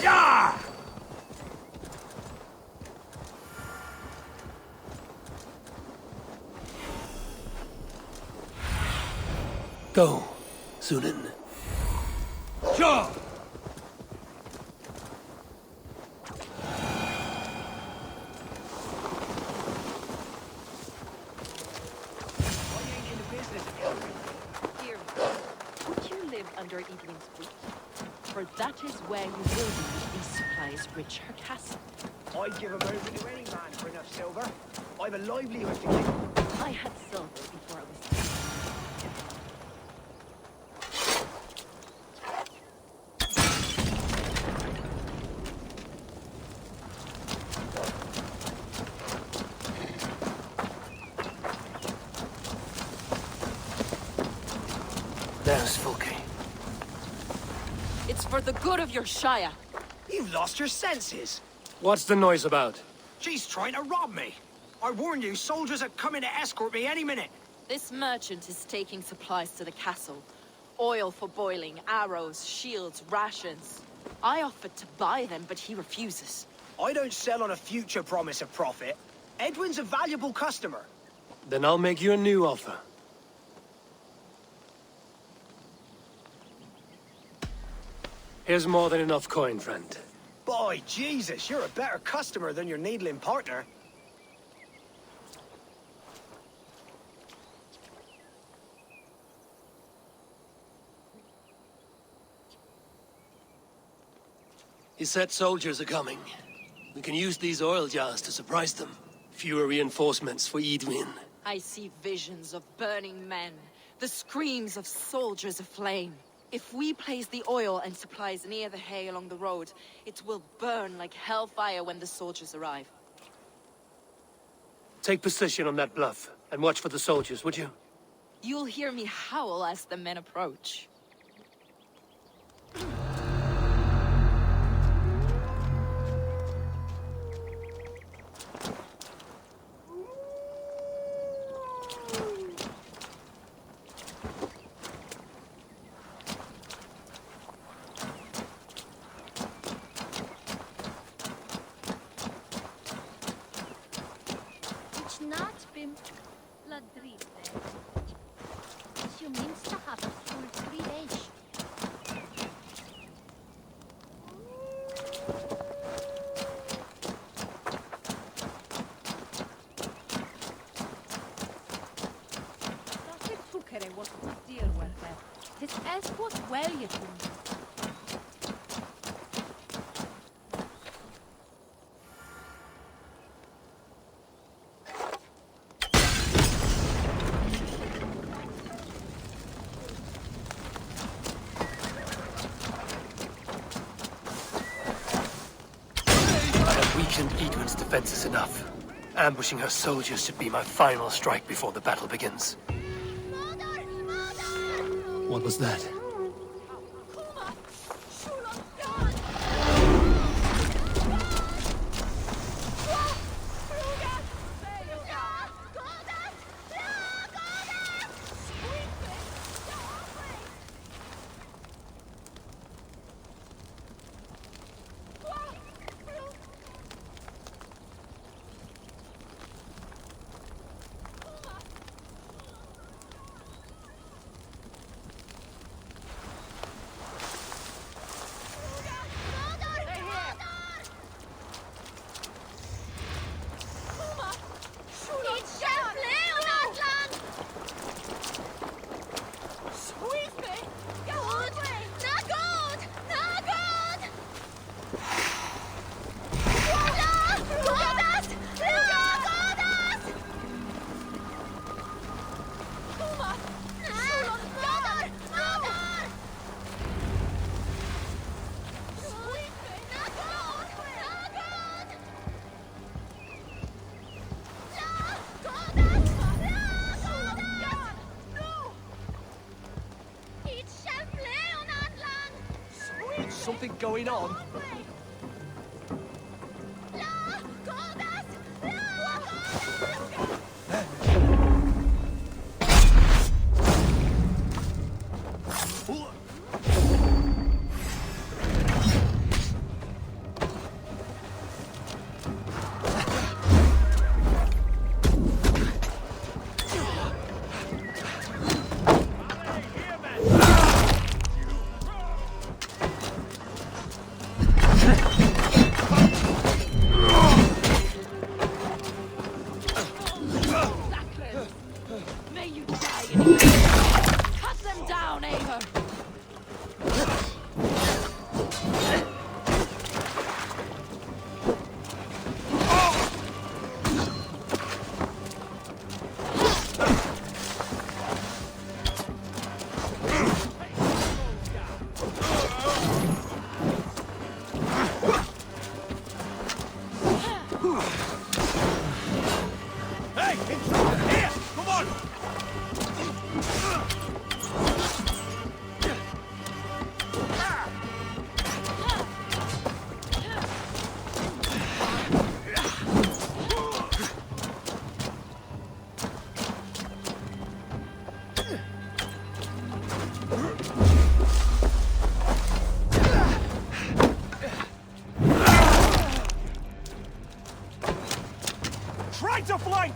Speaker 6: Yeah!
Speaker 2: Go, Sunan.
Speaker 6: Sure!
Speaker 15: Under Edwin's boot, for that is where you will be with these supplies rich her castle.
Speaker 10: I'd give a move to any man for enough silver.
Speaker 17: I've a livelihood to keep.
Speaker 15: I had silver before I was...
Speaker 2: There's Fulke.
Speaker 14: It's for the good of your Shire.
Speaker 17: You've lost your senses.
Speaker 2: What's the noise about?
Speaker 17: She's trying to rob me. I warn you, soldiers are coming to escort me any minute.
Speaker 14: This merchant is taking supplies to the castle. Oil for boiling, arrows, shields, rations. I offered to buy them, but he refuses.
Speaker 17: I don't sell on a future promise of profit. Edwin's a valuable customer.
Speaker 2: Then I'll make you a new offer. Here's more than enough coin, friend.
Speaker 17: By Jesus, you're a better customer than your needling partner.
Speaker 2: He said soldiers are coming. We can use these oil jars to surprise them. Fewer reinforcements for Edwin.
Speaker 14: I see visions of burning men, the screams of soldiers aflame. If we place the oil and supplies near the hay along the road, it will burn like hellfire when the soldiers arrive.
Speaker 2: Take position on that bluff, and watch for the soldiers, would you?
Speaker 14: You'll hear me howl as the men approach.
Speaker 2: Weakened Edwin's defenses enough. Ambushing her soldiers should be my final strike before the battle begins. What was that?
Speaker 17: Something going on?
Speaker 12: Try to flank!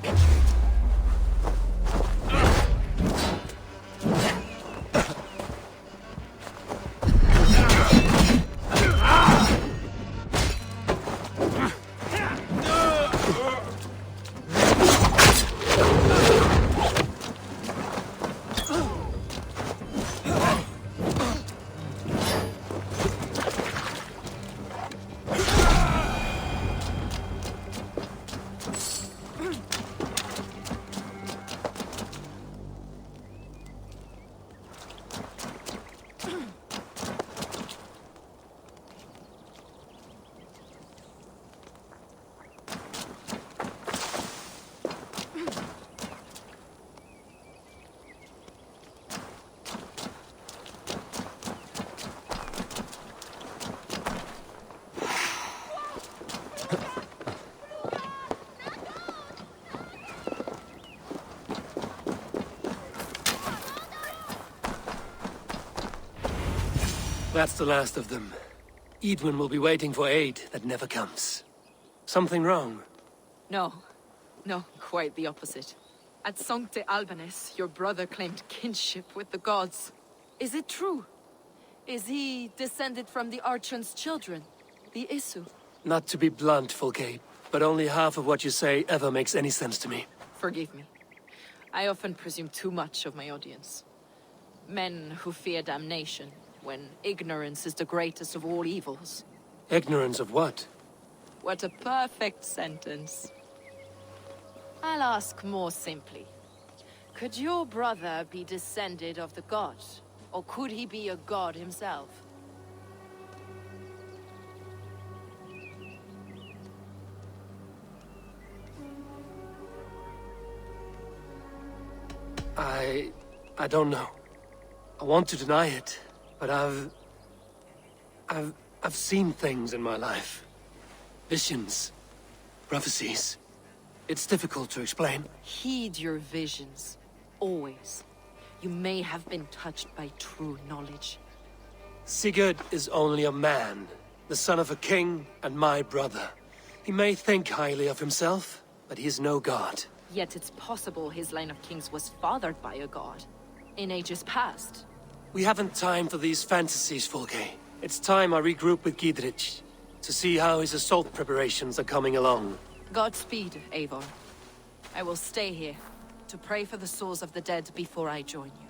Speaker 2: That's the last of them. Edwin will be waiting for aid that never comes. Something wrong?
Speaker 14: No. No, quite the opposite. At Sancte Albanus, your brother claimed kinship with the gods. Is it true? Is he descended from the Archon's children, the Isu?
Speaker 2: Not to be blunt, Fulke, but only half of what you say ever makes any sense to me.
Speaker 14: Forgive me. I often presume too much of my audience. Men who fear damnation, when ignorance is the greatest of all evils.
Speaker 2: Ignorance of what?
Speaker 14: What a perfect sentence. I'll ask more simply. Could your brother be descended of the god? Or could he be a god himself?
Speaker 2: I don't know. I want to deny it, but I've seen things in my life. Visions, prophecies. It's difficult to explain.
Speaker 14: Heed your visions. Always. You may have been touched by true knowledge.
Speaker 2: Sigurd is only a man, the son of a king and my brother. He may think highly of himself, but he is no god.
Speaker 14: Yet it's possible his line of kings was fathered by a god. In ages past.
Speaker 2: We haven't time for these fantasies, Fulke. It's time I regroup with Gidrich, to see how his assault preparations are coming along.
Speaker 14: Godspeed, Eivor. I will stay here, to pray for the souls of the dead before I join you.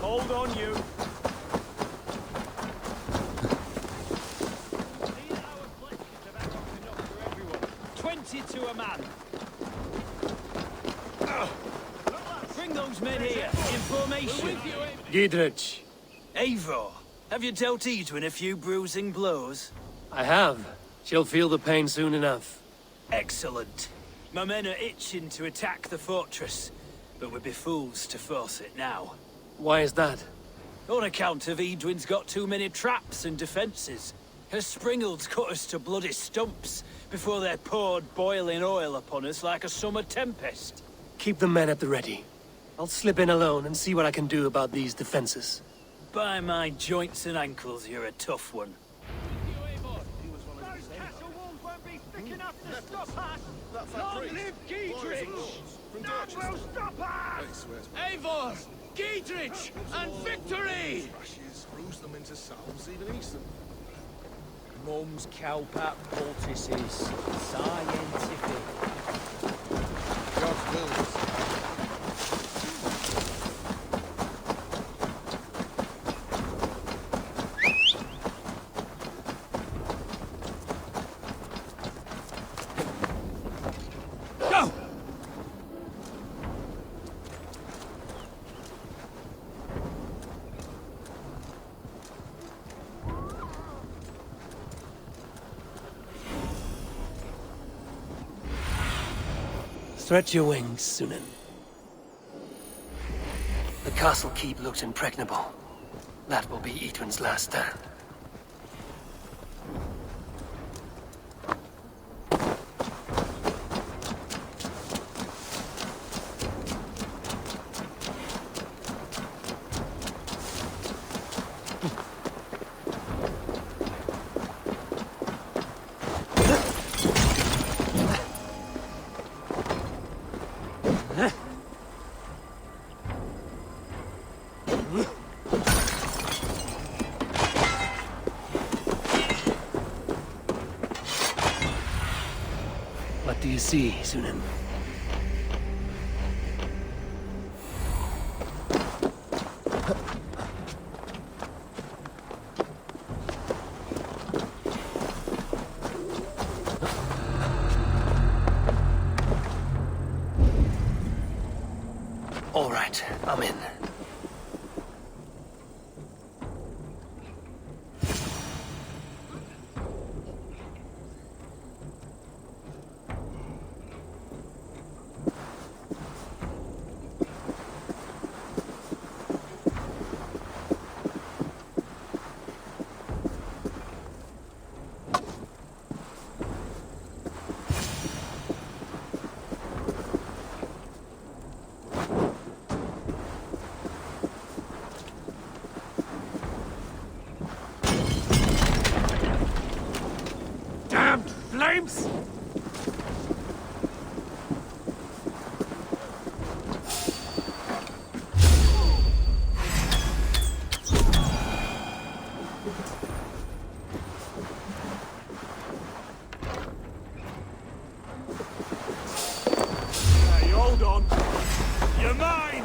Speaker 12: Hold on, you. These hour pledges have had enough for everyone. 20 to a man.
Speaker 6: Bring those men here, in formation.
Speaker 2: Gidrich.
Speaker 6: Eivor, have you dealt Edwin a few bruising blows?
Speaker 2: I have. She'll feel the pain soon enough.
Speaker 6: Excellent. My men are itching to attack the fortress, but we'd be fools to force it now.
Speaker 2: Why is that?
Speaker 6: On account of Edwin's got too many traps and defenses. Her springalds cut us to bloody stumps before they poured boiling oil upon us like a summer tempest.
Speaker 2: Keep the men at the ready. I'll slip in alone and see what I can do about these defenses.
Speaker 6: By my joints and ankles, you're a tough one.
Speaker 5: Long live Giedrich! None will stop us!
Speaker 10: Eivor! Giedrich! And victory!
Speaker 5: Bruise them into salves, even eat them.
Speaker 6: Mum's cowpat poultices. Scientific.
Speaker 5: God's wills.
Speaker 2: Stretch your wings, Sunan. The castle keep looks impregnable. That will be Etwin's last stand. What do you see, Sunan? All right, I'm in.
Speaker 10: Flames!
Speaker 5: Hey, hold on. You're mine!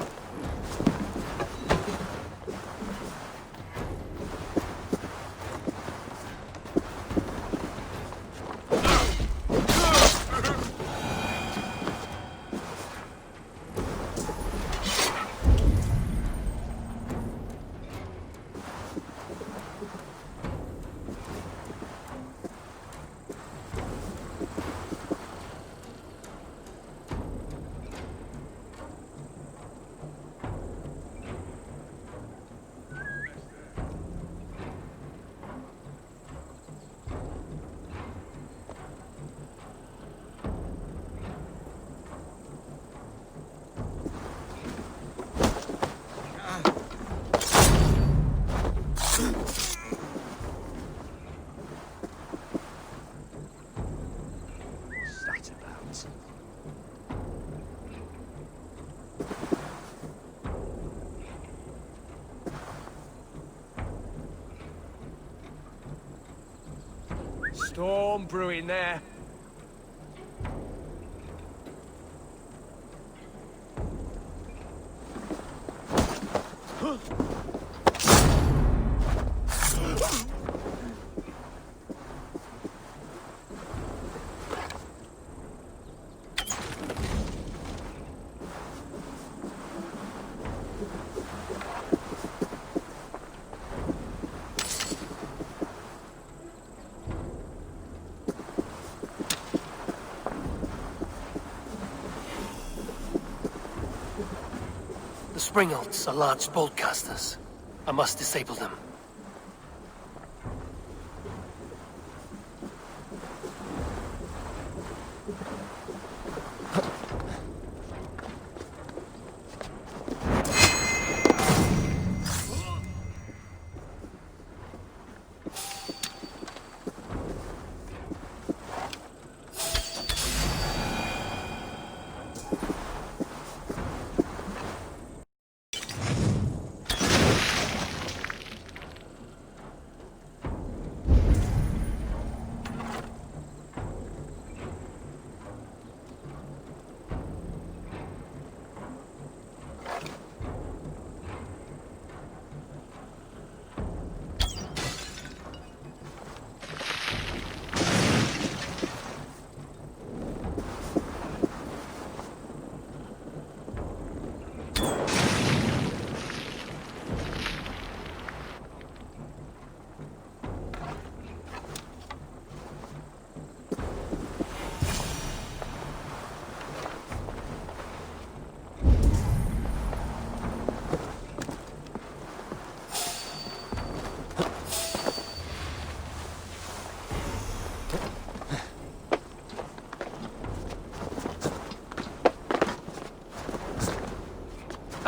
Speaker 10: Storm brewing there.
Speaker 2: The Springalds are large bolt casters. I must disable them.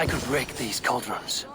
Speaker 2: I could wreck these cauldrons.